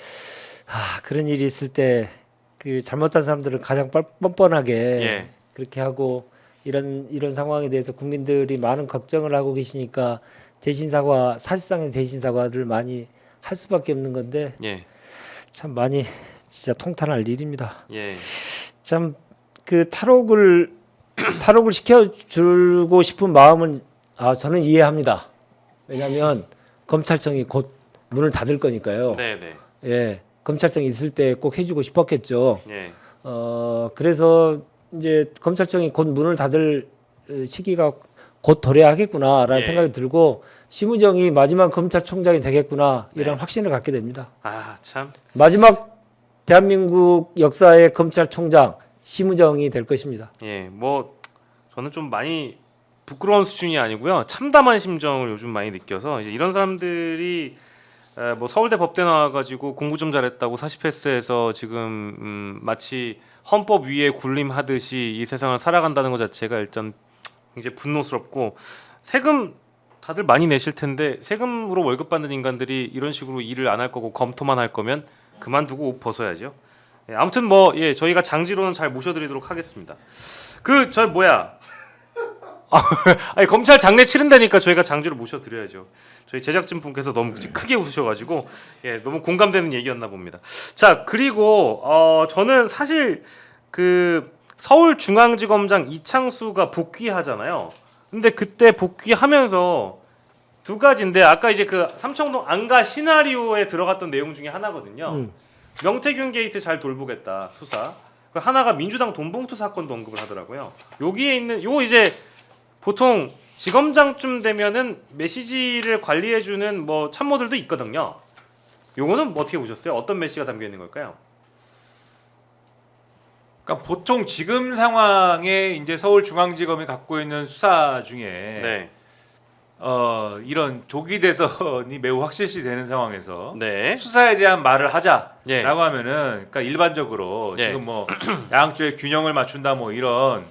B: 그런 일이 있을 때 그 잘못한 사람들은 가장 뻔뻔하게
A: 예.
B: 그렇게 하고 이런 상황에 대해서 국민들이 많은 걱정을 하고 계시니까 대신 사과 사실상의 대신 사과를 많이 할 수밖에 없는 건데
A: 예.
B: 참 많이 진짜 통탄할 일입니다.
A: 예.
B: 참 그 탈옥을 시켜주고 싶은 마음은 저는 이해합니다. 왜냐하면 검찰청이 곧 문을 닫을 거니까요.
A: 네, 네.
B: 예, 검찰청이 있을 때 꼭 해주고 싶었겠죠.
A: 예.
B: 그래서 이제 검찰청이 곧 문을 닫을 시기가 곧 도래하겠구나라는
A: 예.
B: 생각이 들고 심우정이 마지막 검찰총장이 되겠구나 이런
A: 네.
B: 확신을 갖게 됩니다.
A: 아, 참.
B: 마지막 대한민국 역사의 검찰총장 심우정이 될 것입니다.
A: 예. 뭐 저는 좀 많이 부끄러운 수준이 아니고요. 참담한 심정을 요즘 많이 느껴서 이제 이런 사람들이 뭐 서울대 법대 나와가지고 공부 좀 잘했다고 사시 패스해서 지금 마치 헌법 위에 군림하듯이 이 세상을 살아간다는 것 자체가 일단 굉장히 분노스럽고 세금 다들 많이 내실 텐데 세금으로 월급 받는 인간들이 이런 식으로 일을 안 할 거고 검토만 할 거면 그만두고 옷 벗어야죠. 예, 아무튼 뭐 예, 저희가 장지로는 잘 모셔드리도록 하겠습니다. 그 저 뭐야? 아니 검찰 장례 치른다니까 저희가 장지로 모셔드려야죠. 저희 제작진 분께서 너무 크게 웃으셔가지고 예, 너무 공감되는 얘기였나 봅니다. 자 그리고 저는 사실 그 서울중앙지검장 이창수가 복귀하잖아요. 근데 그때 복귀하면서 두 가지인데 아까 이제 그 삼청동 안가 시나리오에 들어갔던 내용 중에 하나거든요. 명태균 게이트 잘 돌보겠다 수사. 그 하나가 민주당 돈봉투 사건도 언급을 하더라고요. 여기에 있는 요 이제 보통 지검장쯤 되면은 메시지를 관리해주는 뭐 참모들도 있거든요. 요거는 뭐 어떻게 보셨어요? 어떤 메시지가 담겨 있는 걸까요?
C: 그러니까 보통 지금 상황에 이제 서울중앙지검이 갖고 있는 수사 중에
A: 네,
C: 이런 조기 대선이 매우 확실시되는 상황에서
A: 네,
C: 수사에 대한 말을 하자라고
A: 예.
C: 하면은 그러니까 일반적으로
A: 예.
C: 지금 뭐 양쪽의 균형을 맞춘다 뭐 이런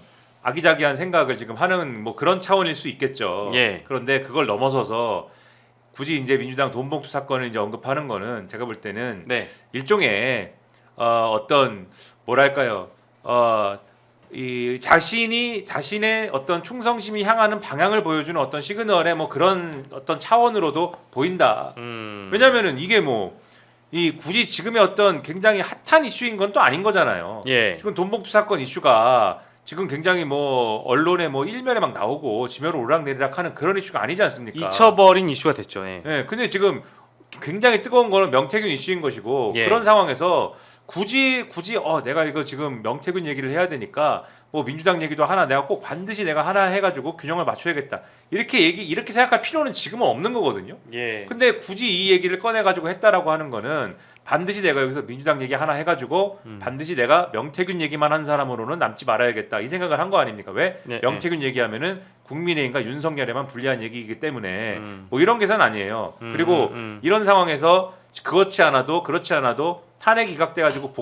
C: 아기자기한 생각을 지금 하는 뭐 그런 차원일 수 있겠죠.
A: 예.
C: 그런데 그걸 넘어서서 굳이 이제 민주당 돈봉투 사건을 이제 언급하는 거는 제가 볼 때는
A: 네,
C: 일종의 어떤 뭐랄까요? 이 자신의 어떤 충성심이 향하는 방향을 보여주는 어떤 시그널의 뭐 그런 어떤 차원으로도 보인다. 왜냐면은 이게 뭐 이 굳이 지금의 어떤 굉장히 핫한 이슈인 건 또 아닌 거잖아요.
A: 예,
C: 지금 돈봉투 사건 이슈가 지금 굉장히 뭐 언론에 뭐 일면에 막 나오고 지면으로 오락내리락하는 그런 이슈가 아니지 않습니까?
A: 잊혀버린 이슈가 됐죠. 예.
C: 예, 근데 지금 굉장히 뜨거운 거는 명태균 이슈인 것이고
A: 예.
C: 그런 상황에서 굳이 내가 이거 지금 명태균 얘기를 해야 되니까 뭐 민주당 얘기도 하나 내가 꼭 반드시 내가 하나 해가지고 균형을 맞춰야겠다 이렇게 생각할 필요는 지금은 없는 거거든요.
A: 예.
C: 근데 굳이 이 얘기를 꺼내가지고 했다라고 하는 거는 반드시 내가 여기서 민주당 얘기 하나 해가지고 반드시 내가 명태균 얘기만 한 사람으로는 남지 말아야겠다 이 생각을 한 거 아닙니까? 왜?
A: 네,
C: 명태균 얘기하면은 국민의힘과 윤석열에만 불리한 얘기이기 때문에 뭐 이런 계산 아니에요. 그리고 이런 상황에서 그렇지 않아도 탄핵이 기각돼가지고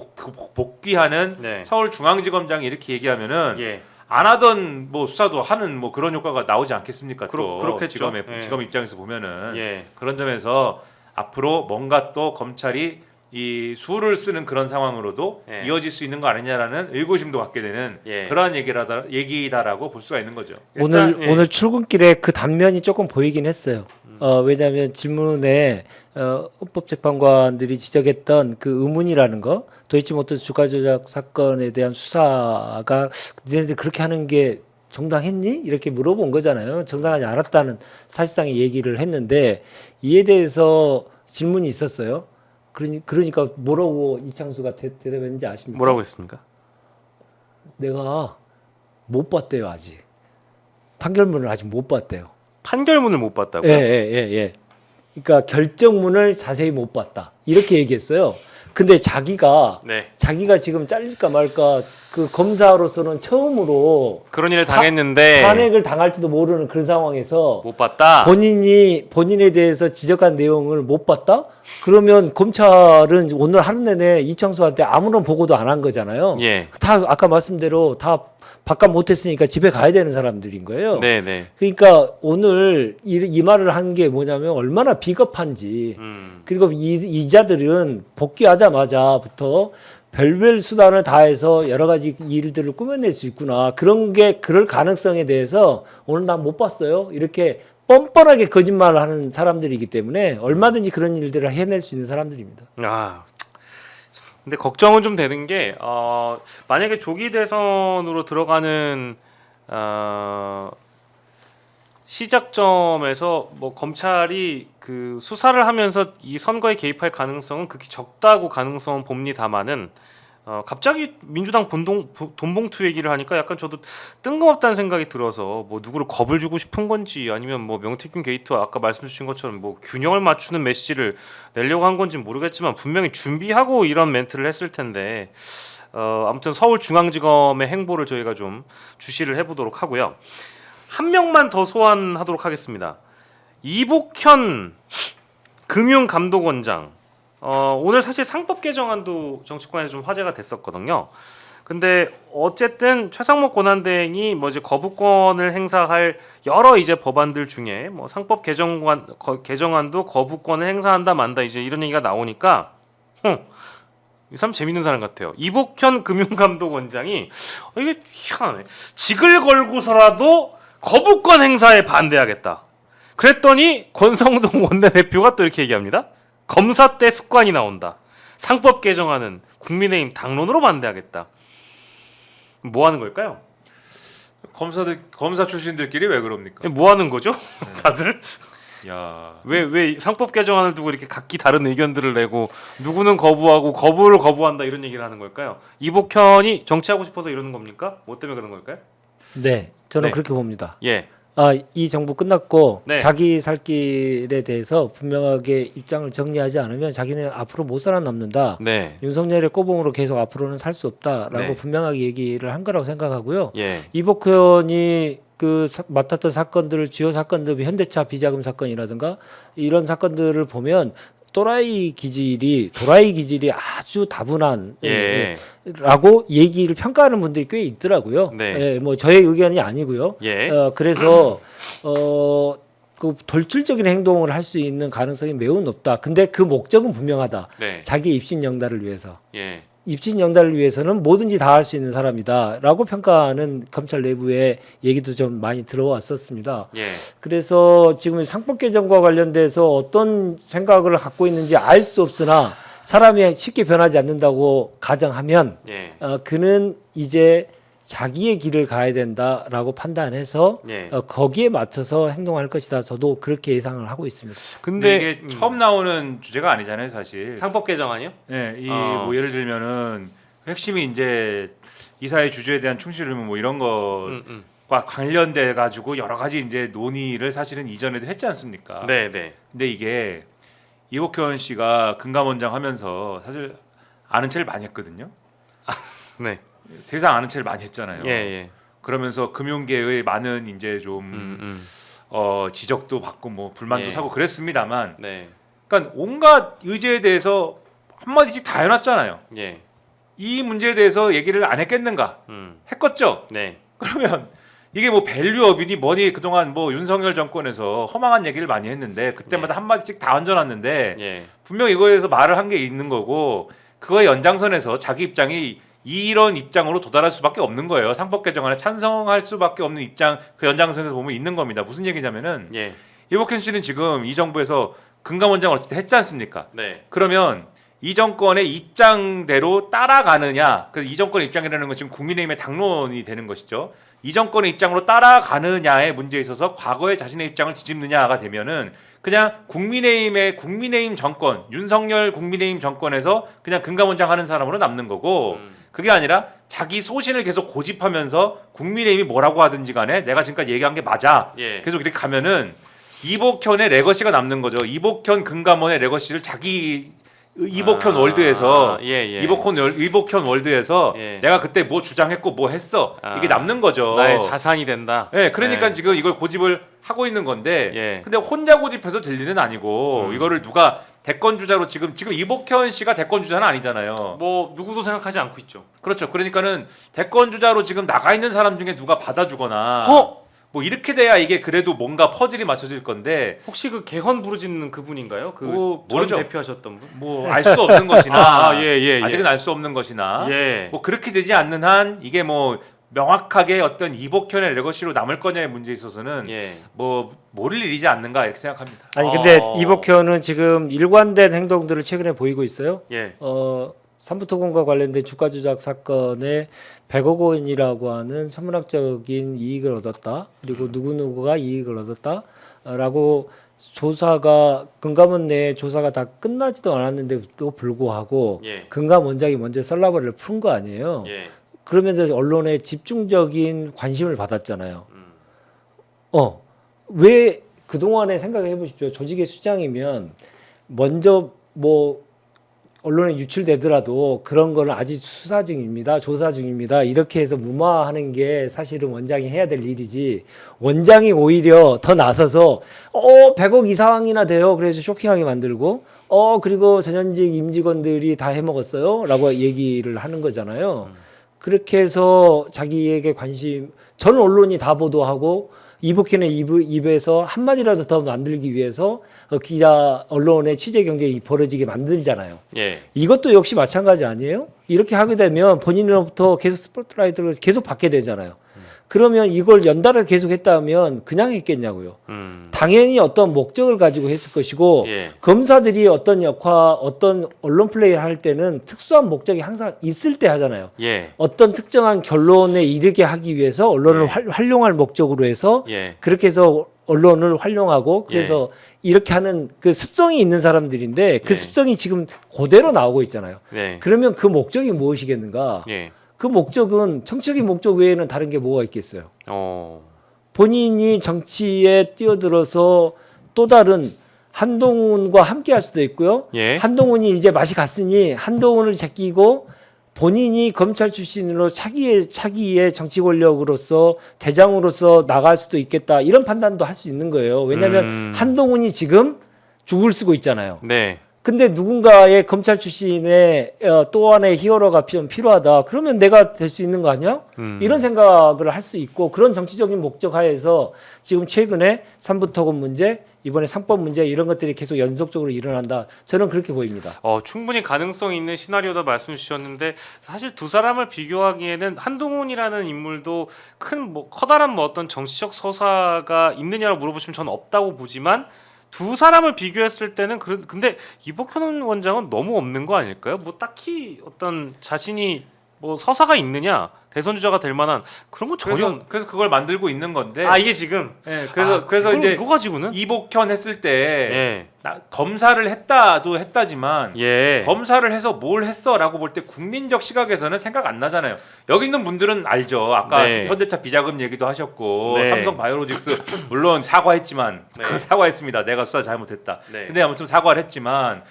C: 복귀하는
A: 네.
C: 서울중앙지검장이 이렇게 얘기하면은
A: 예.
C: 안 하던 뭐 수사도 하는 뭐 그런 효과가 나오지 않겠습니까? 또
A: 그렇겠죠.
C: 지검 입장에서 보면은
A: 예.
C: 그런 점에서 앞으로 뭔가 또 검찰이 이 수를 쓰는 그런 상황으로도
A: 예.
C: 이어질 수 있는 거 아니냐라는 의구심도 갖게 되는
A: 예.
C: 그러한 얘기다라고 볼 수가 있는 거죠.
A: 일단, 예.
B: 오늘 출근길에 그 단면이 조금 보이긴 했어요. 왜냐하면 질문에 헌법재판관들이 지적했던 그 의문이라는 거, 도이치모터스 주가 조작 사건에 대한 수사가 니네들 그렇게 하는 게 정당했니? 이렇게 물어본 거잖아요. 정당하지 않았다는 사실상의 얘기를 했는데 이에 대해서 질문이 있었어요. 그러니까 뭐라고 이창수가 대답했는지 아십니까?
A: 뭐라고 했습니까?
B: 내가 못 봤대요 아직. 판결문을 아직 못 봤대요.
A: 판결문을 못 봤다고요?
B: 예. 그러니까 결정문을 자세히 못 봤다. 이렇게 얘기했어요. 근데 자기가
A: 네.
B: 지금 잘릴까 말까 그 검사로서는 처음으로
A: 그런 일을 당했는데
B: 탄핵을 당할지도 모르는 그런 상황에서
A: 못 봤다.
B: 본인에 대해서 지적한 내용을 못 봤다? 그러면 검찰은 오늘 하루 내내 이창수한테 아무런 보고도 안 한 거잖아요.
A: 예.
B: 다 아까 말씀대로 다 바깥 못했으니까 집에 가야 되는 사람들인 거예요.
A: 네, 네.
B: 그러니까 오늘 이 말을 한 게 뭐냐면 얼마나 비겁한지. 그리고 이자들은 복귀하자마자부터 별별 수단을 다해서 여러 가지 일들을 꾸며낼 수 있구나. 그럴 가능성에 대해서 오늘 난 못 봤어요. 이렇게 뻔뻔하게 거짓말을 하는 사람들이기 때문에 얼마든지 그런 일들을 해낼 수 있는 사람들입니다.
A: 아, 근데 걱정은 좀 되는 게 만약에 조기 대선으로 들어가는 시작점에서 뭐 검찰이 그 수사를 하면서 이 선거에 개입할 가능성은 극히 적다고 가능성은 봅니다만은 갑자기 민주당 돈봉투 얘기를 하니까 약간 저도 뜬금없다는 생각이 들어서 뭐 누구를 겁을 주고 싶은 건지 아니면 뭐 명태균 게이트와 아까 말씀 주신 것처럼 뭐 균형을 맞추는 메시지를 내려고 한 건지 모르겠지만 분명히 준비하고 이런 멘트를 했을 텐데 아무튼 서울중앙지검의 행보를 저희가 좀 주시를 해보도록 하고요. 한 명만 더 소환하도록 하겠습니다. 이복현 금융감독원장. 오늘 사실 상법 개정안도 정치권에서 좀 화제가 됐었거든요. 근데 어쨌든 최상목 권한대행이 뭐 이제 거부권을 행사할 여러 이제 법안들 중에 뭐 상법 개정안도 거부권을 행사한다 만다 이제 이런 얘기가 나오니까 이 사람 재밌는 사람 같아요. 이복현 금융감독원장이 이게 희한하네. 직을 걸고서라도 거부권 행사에 반대하겠다. 그랬더니 권성동 원내대표가 또 이렇게 얘기합니다. 검사 때 습관이 나온다. 상법 개정안은 국민의힘 당론으로 반대하겠다. 뭐 하는 걸까요?
C: 검사 출신들끼리 왜 그럽니까?
A: 뭐 하는 거죠? 다들?
C: 야,
A: 왜 상법 개정안을 두고 이렇게 각기 다른 의견들을 내고 누구는 거부하고 거부를 거부한다 이런 얘기를 하는 걸까요? 이복현이 정치하고 싶어서 이러는 겁니까? 뭐 때문에 그런 걸까요?
B: 네, 저는
A: 네.
B: 그렇게 봅니다.
A: 예.
B: 이 정부 끝났고
A: 네.
B: 자기 살 길에 대해서 분명하게 입장을 정리하지 않으면 자기는 앞으로 못 살아남는다.
A: 네.
B: 윤석열의 꼬봉으로 계속 앞으로는 살 수 없다라고
A: 네.
B: 분명하게 얘기를 한 거라고 생각하고요.
A: 예.
B: 이복현이 맡았던 사건들을 주요 사건들 현대차 비자금 사건이라든가 이런 사건들을 보면 도라이 기질이 아주 다분한
A: 예.
B: 라고 얘기를 평가하는 분들이 꽤 있더라고요.
A: 네.
B: 예, 뭐 저의 의견이 아니고요.
A: 예.
B: 그래서 그 돌출적인 행동을 할 수 있는 가능성이 매우 높다. 근데 그 목적은 분명하다.
A: 네.
B: 자기 입신 영달을 위해서.
A: 예.
B: 입신 영달을 위해서는 뭐든지 다 할 수 있는 사람이다라고 평가하는 검찰 내부의 얘기도 좀 많이 들어왔었습니다.
A: 예.
B: 그래서 지금 상법 개정과 관련돼서 어떤 생각을 갖고 있는지 알 수 없으나 사람이 쉽게 변하지 않는다고 가정하면
A: 예.
B: 그는 이제 자기의 길을 가야 된다라고 판단해서
A: 예.
B: 거기에 맞춰서 행동할 것이다. 저도 그렇게 예상을 하고 있습니다.
C: 근데
A: 근데
C: 이게 처음 나오는 주제가 아니잖아요, 사실.
A: 상법 개정안이요?
C: 네,
A: 어.
C: 뭐 예를 들면은 핵심이 이제 이사의 주주에 대한 충실 의무 뭐 이런 것과 관련돼 가지고 여러 가지 이제 논의를 사실은 이전에도 했지 않습니까?
A: 네, 네.
C: 근데 이게 이복현 씨가 금감원장 하면서 사실 아는 체를 많이 했거든요.
A: 네.
C: 세상 아는 체를 많이 했잖아요.
A: 예, 예.
C: 그러면서 금융계의 많은 이제 좀 지적도 받고 뭐 불만도
A: 예.
C: 사고 그랬습니다만,
A: 네.
C: 그러니까 온갖 의제에 대해서 한 마디씩 다 해놨잖아요.
A: 예.
C: 이 문제에 대해서 얘기를 안 했겠는가? 했겠죠.
A: 네.
C: 그러면 이게 뭐 밸류업이니 뭐니 그동안 뭐 윤석열 정권에서 허망한 얘기를 많이 했는데 그때마다
A: 예.
C: 한 마디씩 다 얹어놨는데
A: 예.
C: 분명 이거에서 말을 한 게 있는 거고 그거의 연장선에서 자기 입장이 이런 입장으로 도달할 수밖에 없는 거예요. 상법 개정안에 찬성할 수밖에 없는 입장 그 연장선에서 보면 있는 겁니다. 무슨 얘기냐면은
A: 예.
C: 이복현 씨는 지금 이 정부에서 금감원장을 어쨌든 했지 않습니까?
A: 네.
C: 그러면 이 정권의 입장대로 따라가느냐, 그 이 정권의 입장이라는 건 지금 국민의힘의 당론이 되는 것이죠. 이 정권의 입장으로 따라가느냐의 문제에 있어서 과거의 자신의 입장을 뒤집느냐가 되면은 그냥 국민의힘 정권, 윤석열 국민의힘 정권에서 그냥 금감원장 하는 사람으로 남는 거고 그게 아니라 자기 소신을 계속 고집하면서 국민의힘이 뭐라고 하든지 간에 내가 지금까지 얘기한 게 맞아.
A: 예.
C: 계속 이렇게 가면은 이복현의 레거시가 남는 거죠. 이복현 금감원의 레거시를 자기 이복현 월드에서 이복현 월드에서
A: 예.
C: 내가 그때 뭐 주장했고 뭐 했어 이게 남는 거죠.
A: 나의 자산이 된다.
C: 네, 그러니까
A: 네.
C: 지금 이걸 고집을 하고 있는 건데,
A: 예.
C: 근데 혼자 고집해서 될 일은 아니고 이거를 누가 대권 주자로 지금 이복현 씨가 대권 주자는 아니잖아요.
A: 뭐 누구도 생각하지 않고 있죠.
C: 그렇죠. 그러니까는 대권 주자로 지금 나가 있는 사람 중에 누가 받아주거나 뭐 이렇게 돼야 이게 그래도 뭔가 퍼즐이 맞춰질 건데
A: 혹시 그 개헌 부르짖는 그분인가요? 그
C: 뭐,
A: 전
C: 모르죠.
A: 대표하셨던 분?
C: 뭐 알 수 없는 것이나
A: 예.
C: 아직은 알 수 없는 것이나
A: 예.
C: 뭐 그렇게 되지 않는 한 이게 뭐 명확하게 어떤 이복현의 레거시로 남을 거냐의 문제에 있어서는
A: 예.
C: 뭐 모를 일이지 않는가 이렇게 생각합니다.
B: 아니 근데
A: 어.
B: 이복현은 지금 일관된 행동들을 최근에 보이고 있어요.
A: 예.
B: 삼부토건과 관련된 주가 조작 사건에 100억 원이라고 하는 천문학적인 이익을 얻었다. 그리고 누구누구가 이익을 얻었다라고 조사가 금감원 내에 조사가 다 끝나지도 않았는데도 불구하고
A: 예.
B: 금감 원장이 먼저 썰라버를 푼 거 아니에요.
A: 예.
B: 그러면서 언론에 집중적인 관심을 받았잖아요.
A: 음.
B: 왜 그동안에 생각해 보십시오. 조직의 수장이면 먼저 뭐 언론에 유출되더라도 그런 거는 아직 수사 중입니다. 조사 중입니다. 이렇게 해서 무마하는 게 사실은 원장이 해야 될 일이지. 원장이 오히려 더 나서서 100억 이상이나 돼요. 그래서 쇼킹하게 만들고 그리고 전현직 임직원들이 다 해먹었어요. 라고 얘기를 하는 거잖아요. 그렇게 해서 자기에게 전 언론이 다 보도하고 이복현의 입에서 한마디라도 더 만들기 위해서 기자 언론의 취재 경쟁이 벌어지게 만들잖아요.
A: 예.
B: 이것도 역시 마찬가지 아니에요? 이렇게 하게 되면 본인으로부터 계속 스포트라이트를 계속 받게 되잖아요. 그러면 이걸 연달아 계속 했다면 그냥 했겠냐고요. 당연히 어떤 목적을 가지고 했을 것이고
A: 예.
B: 검사들이 어떤 어떤 언론 플레이를 할 때는 특수한 목적이 항상 있을 때 하잖아요.
A: 예.
B: 어떤 특정한 결론에 이르게 하기 위해서 언론을
A: 예.
B: 활용할 목적으로 해서
A: 예.
B: 그렇게 해서 언론을 활용하고 그래서 이렇게 하는 그 습성이 있는 사람들인데 그
A: 예.
B: 습성이 지금 그대로 나오고 있잖아요.
A: 네.
B: 그러면 그 목적이 무엇이겠는가?
A: 예.
B: 그 목적은 정치적인 목적 외에는 다른 게 뭐가 있겠어요? 본인이 정치에 뛰어들어서 또 다른 한동훈과 함께 할 수도 있고요.
A: 예.
B: 한동훈이 이제 맛이 갔으니 한동훈을 제끼고 본인이 검찰 출신으로 차기의 정치 권력으로서 대장으로서 나갈 수도 있겠다. 이런 판단도 할 수 있는 거예요. 왜냐하면 한동훈이 지금 죽을 쓰고 있잖아요.
A: 네.
B: 근데 누군가의 검찰 출신의 또 하나의 히어로가 좀 필요하다. 그러면 내가 될 수 있는 거 아니야? 이런 생각을 할 수 있고 그런 정치적인 목적 하에서 지금 최근에 삼부토건 문제, 이번에 상법 문제 이런 것들이 계속 연속적으로 일어난다. 저는 그렇게 보입니다.
A: 충분히 가능성 있는 시나리오다 말씀 주셨는데 사실 두 사람을 비교하기에는 한동훈이라는 인물도 큰 커다란 어떤 정치적 서사가 있느냐고 물어보시면 저는 없다고 보지만 두 사람을 비교했을 때는 근데 이복현 원장은 너무 없는 거 아닐까요? 뭐 딱히 어떤 자신이 뭐 서사가 있느냐 대선 주자가 될 만한 그런 거 전혀.
C: 그래서 그걸 만들고 있는 건데.
A: 이게 지금.
C: 네, 그래서 이제
A: 이거 가지고는
C: 이복현 했을 때
A: 예.
C: 검사를 했다지만
A: 예.
C: 검사를 해서 뭘 했어라고 볼 때 국민적 시각에서는 생각 안 나잖아요. 여기 있는 분들은 알죠. 아까
A: 네.
C: 현대차 비자금 얘기도 하셨고
A: 네.
C: 삼성 바이오로직스 물론 사과했지만
A: 네.
C: 사과했습니다. 내가 수사 잘못했다.
A: 네.
C: 근데 아무튼 사과를 했지만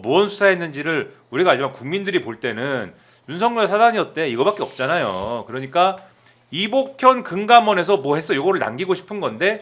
C: 무언 수사했는지를 우리가 알지만 국민들이 볼 때는 윤석열 사단이었대 이거밖에 없잖아요. 그러니까 이복현 금감원에서 뭐 했어 이거를 남기고 싶은 건데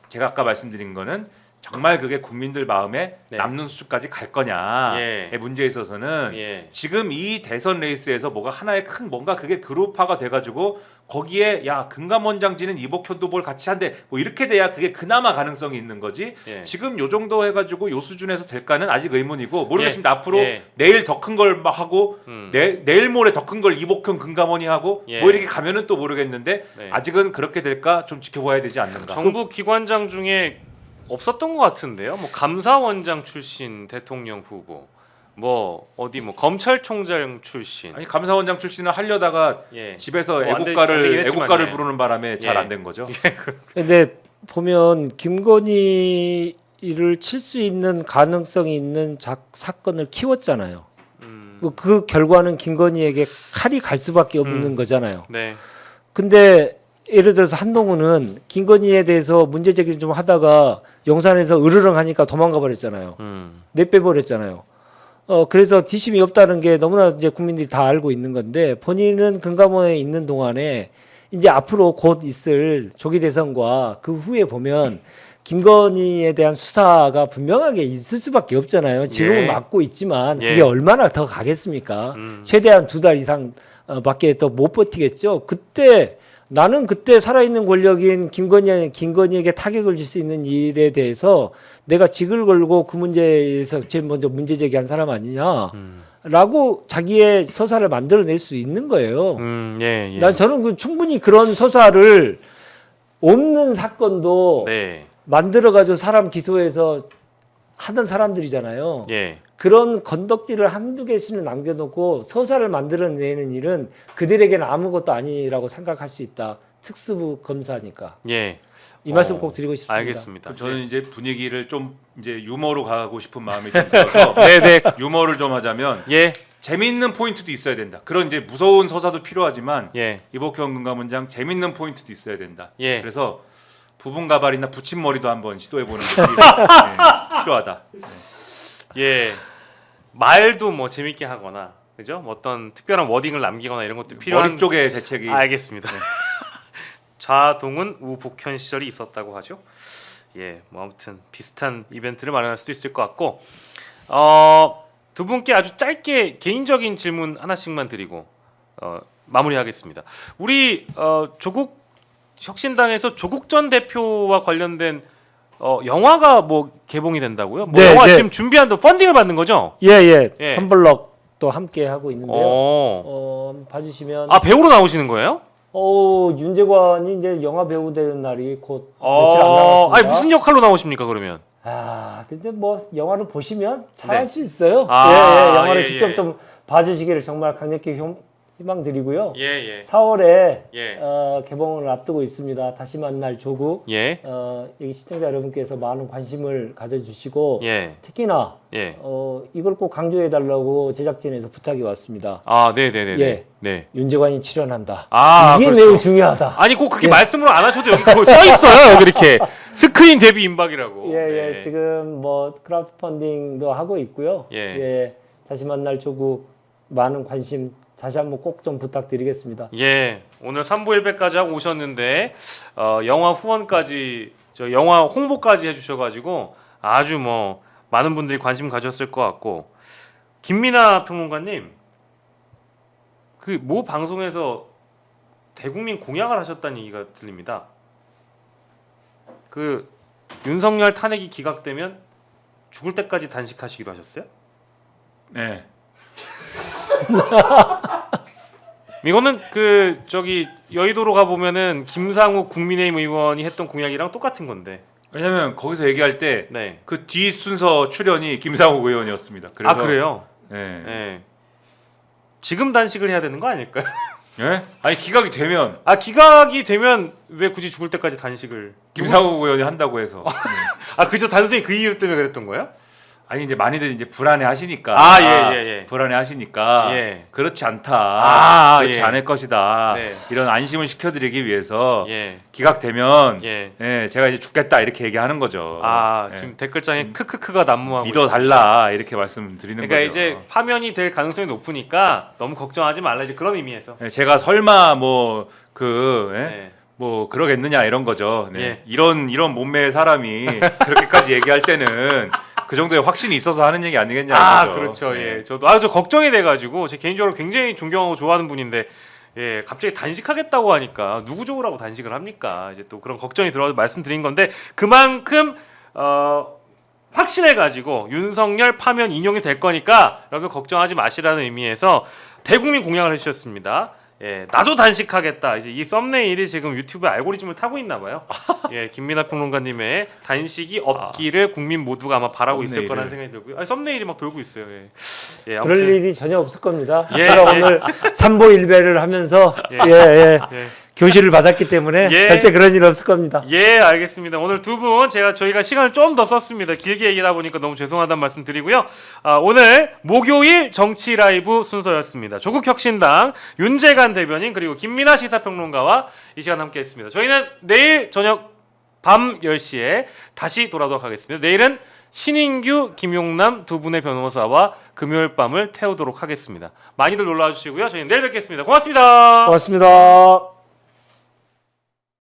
C: 제가 아까 말씀드린 거는 정말 그게 국민들 마음에
A: 네.
C: 남는 수준까지 갈 거냐의
A: 예.
C: 문제에 있어서는
A: 예.
C: 지금 이 대선 레이스에서 뭐가 하나의 큰 뭔가 그게 그룹화가 돼가지고 거기에 야 금감원장지는 이복현도 뭘 같이 한대 뭐 이렇게 돼야 그게 그나마 가능성이 있는 거지.
A: 예.
C: 지금 요 정도 해가지고 요 수준에서 될까는 아직 의문이고 모르겠습니다. 앞으로
A: 예.
C: 내일 더 큰 걸 막 하고 내일 모레 더 큰 걸 이복현 금감원이 하고
A: 예.
C: 뭐 이렇게 가면은 또 모르겠는데
A: 네.
C: 아직은 그렇게 될까 좀 지켜봐야 되지 않는가.
A: 정부 기관장 중에 없었던 것 같은데요. 뭐 감사원장 출신 대통령 후보, 뭐 어디 뭐 검찰총장 출신.
C: 아니 감사원장 출신을 하려다가
A: 예.
C: 집에서
A: 뭐 안 되긴 했지만,
C: 애국가를
A: 예.
C: 부르는 바람에 잘
A: 예.
C: 안 된 거죠.
B: 근데 보면 김건희를 칠 수 있는 가능성이 있는 사건을 키웠잖아요. 그 결과는 김건희에게 칼이 갈 수밖에 없는 거잖아요.
A: 네.
B: 근데 예를 들어서 한동훈은 김건희에 대해서 문제제기를 좀 하다가 용산에서 으르렁 하니까 도망가 버렸잖아요. 내빼 버렸잖아요. 그래서 뒷심이 없다는 게 너무나 이제 국민들이 다 알고 있는 건데 본인은 금감원에 있는 동안에 이제 앞으로 곧 있을 조기 대선과 그 후에 보면 김건희에 대한 수사가 분명하게 있을 수밖에 없잖아요. 지금은
A: 예.
B: 막고 있지만 그게
A: 예.
B: 얼마나 더 가겠습니까? 최대한 2달 이상 밖에 더 못 버티겠죠. 그때 나는 그때 살아있는 권력인 김건희에게 타격을 줄 수 있는 일에 대해서 내가 직을 걸고 그 문제에서 제일 먼저 문제 제기한 사람 아니냐라고 자기의 서사를 만들어낼 수 있는 거예요.
A: 예, 예.
B: 저는 충분히 그런 서사를 없는 사건도
A: 네.
B: 만들어가지고 사람 기소해서 하던 사람들이잖아요.
A: 예.
B: 그런 건덕지를 한두 개씩은 남겨놓고 서사를 만들어내는 일은 그들에게는 아무것도 아니라고 생각할 수 있다. 특수부 검사니까.
A: 예.
B: 이 말씀 꼭 드리고 싶습니다.
A: 알겠습니다.
C: 저는 이제 분위기를 좀 이제 유머로 가고 싶은 마음이 좀 들어서
A: 네, 네.
C: 유머를 좀 하자면
A: 예.
C: 재밌는 포인트도 있어야 된다. 그런 이제 무서운 서사도 필요하지만
A: 예.
C: 이복형 금감원장 재밌는 포인트도 있어야 된다.
A: 예.
C: 그래서 부분 가발이나 붙임머리도 한번 시도해 보는 것이 네, 필요하다.
A: 예. 말도 뭐 재밌게 하거나 그죠? 뭐 어떤 특별한 워딩을 남기거나 이런 것도 필요한
C: 머리 쪽에 대책이
A: 알겠습니다. 좌동은 우복현 시절이 있었다고 하죠. 예, 뭐 아무튼 비슷한 이벤트를 마련할 수도 있을 것 같고 두 분께 아주 짧게 개인적인 질문 하나씩만 드리고 마무리하겠습니다. 우리 조국 혁신당에서 조국 전 대표와 관련된 영화가 뭐 개봉이 된다고요? 뭐
B: 네,
A: 영화
B: 네.
A: 지금 준비한다 펀딩을 받는 거죠?
B: 예.
A: 예.
B: 텀블럭도 함께 하고 있는데요.
A: 어.
B: 봐주시면
A: 아 배우로 나오시는 거예요?
B: 윤재관이 이제 영화 배우 되는 날이 곧 며칠 안 남았습니다.
A: 아니 무슨 역할로 나오십니까 그러면?
B: 근데 뭐 영화를 보시면 잘할
A: 네.
B: 수 있어요.
A: 아,
B: 영화를
A: 예,
B: 직접
A: 예.
B: 좀 봐주시기를 정말 강력히 희망드리고요.
A: 예.
B: 4월에
A: 예.
B: 개봉을 앞두고 있습니다. 다시 만날 조국.
A: 예.
B: 여기 시청자 여러분께서 많은 관심을 가져주시고
A: 예.
B: 특히나
A: 예.
B: 이걸 꼭 강조해 달라고 제작진에서 부탁이 왔습니다.
A: 아, 네네네.
B: 예.
A: 네.
B: 윤재관이 출연한다.
A: 아,
B: 이게
A: 그렇죠.
B: 매우 중요하다.
A: 아니 꼭 그렇게
B: 예.
A: 말씀으로 안 하셔도 여기 거기 써 있어요. 여기 이렇게 스크린 데뷔 임박이라고.
B: 예,
A: 네.
B: 지금 뭐 크라우드 펀딩도 하고 있고요.
A: 예.
B: 다시 만날 조국 많은 관심 다시 한번 꼭 좀 부탁드리겠습니다.
A: 예. 오늘 3부 1배까지 하고 오셨는데 영화 후원까지 영화 홍보까지 해주셔 가지고 아주 뭐 많은 분들이 관심 가졌을 것 같고 김민아 평론가님 그 모 방송에서 대국민 공약을 하셨다는 얘기가 들립니다. 그 윤석열 탄핵이 기각되면 죽을 때까지 단식하시기로 하셨어요?
C: 네.
A: 이거는 그 저기 여의도로 가 보면은 김상욱 국민의힘 의원이 했던 공약이랑 똑같은 건데.
C: 왜냐면 거기서 얘기할 때
A: 네.
C: 그 뒤 순서 출연이 김상욱 의원이었습니다. 그래서
A: 아 그래요?
C: 네.
A: 네. 지금 단식을 해야 되는 거 아닐까요?
C: 네? 아니 기각이 되면
A: 아 기각이 되면 왜 굳이 죽을 때까지 단식을?
C: 김상욱 의원이 한다고 해서 네.
A: 아 그죠 단순히 그 이유 때문에 그랬던 거예요?
C: 아니 이제 많이들 이제 불안해 하시니까
A: 예.
C: 불안해 하시니까
A: 예.
C: 그렇지 않다 그렇지
A: 예.
C: 않을 것이다
A: 네.
C: 이런 안심을 시켜드리기 위해서
A: 예.
C: 기각되면
A: 예.
C: 제가 이제 죽겠다 이렇게 얘기하는 거죠. 예.
A: 지금 댓글장에 크크크가 난무하고
C: 믿어 달라 이렇게 말씀드리는
A: 그러니까
C: 거죠.
A: 이제 파면이 될 가능성이 높으니까 너무 걱정하지 말라 이제 그런 의미에서.
C: 예, 제가 설마
A: 네.
C: 뭐 그러겠느냐 이런 거죠. 네.
A: 예.
C: 이런 몸매의 사람이 그렇게까지 얘기할 때는 그 정도의 확신이 있어서 하는 얘기 아니겠냐 이거죠.
A: 그렇죠.
C: 네.
A: 예. 저도 저 걱정이 돼가지고 제 개인적으로 굉장히 존경하고 좋아하는 분인데 갑자기 단식하겠다고 하니까 누구 좋으라고 단식을 합니까? 이제 또 그런 걱정이 들어서 말씀드린 건데 그만큼 확신을 가지고 윤석열 파면 인용이 될 거니까 여러분 걱정하지 마시라는 의미에서 대국민 공약을 해주셨습니다. 나도 단식하겠다. 이제 이 썸네일이 지금 유튜브 알고리즘을 타고 있나 봐요. 김민하 평론가님의 단식이 없기를 국민 모두가 아마 바라고 있을 거라는 생각이 들고요. 썸네일이 막 돌고 있어요.
B: 그럴
A: 아무튼
B: 일이 전혀 없을 겁니다.
A: 예,
B: 제가
A: 예.
B: 오늘 삼보 일배를 하면서
A: 예.
B: 교실을 받았기 때문에
A: 예.
B: 절대 그런 일 없을 겁니다.
A: 알겠습니다. 오늘 두 분 저희가 시간을 좀 더 썼습니다. 길게 얘기하다 보니까 너무 죄송하다는 말씀 드리고요. 오늘 목요일 정치 라이브 순서였습니다. 조국혁신당 윤재관 대변인 그리고 김민하 시사평론가와 이 시간 함께했습니다. 저희는 내일 저녁 밤 10시에 다시 돌아오도록 하겠습니다. 내일은 신인규, 김용남 두 분의 변호사와 금요일 밤을 태우도록 하겠습니다. 많이들 놀러와 주시고요. 저희는 내일 뵙겠습니다. 고맙습니다.
B: 고맙습니다.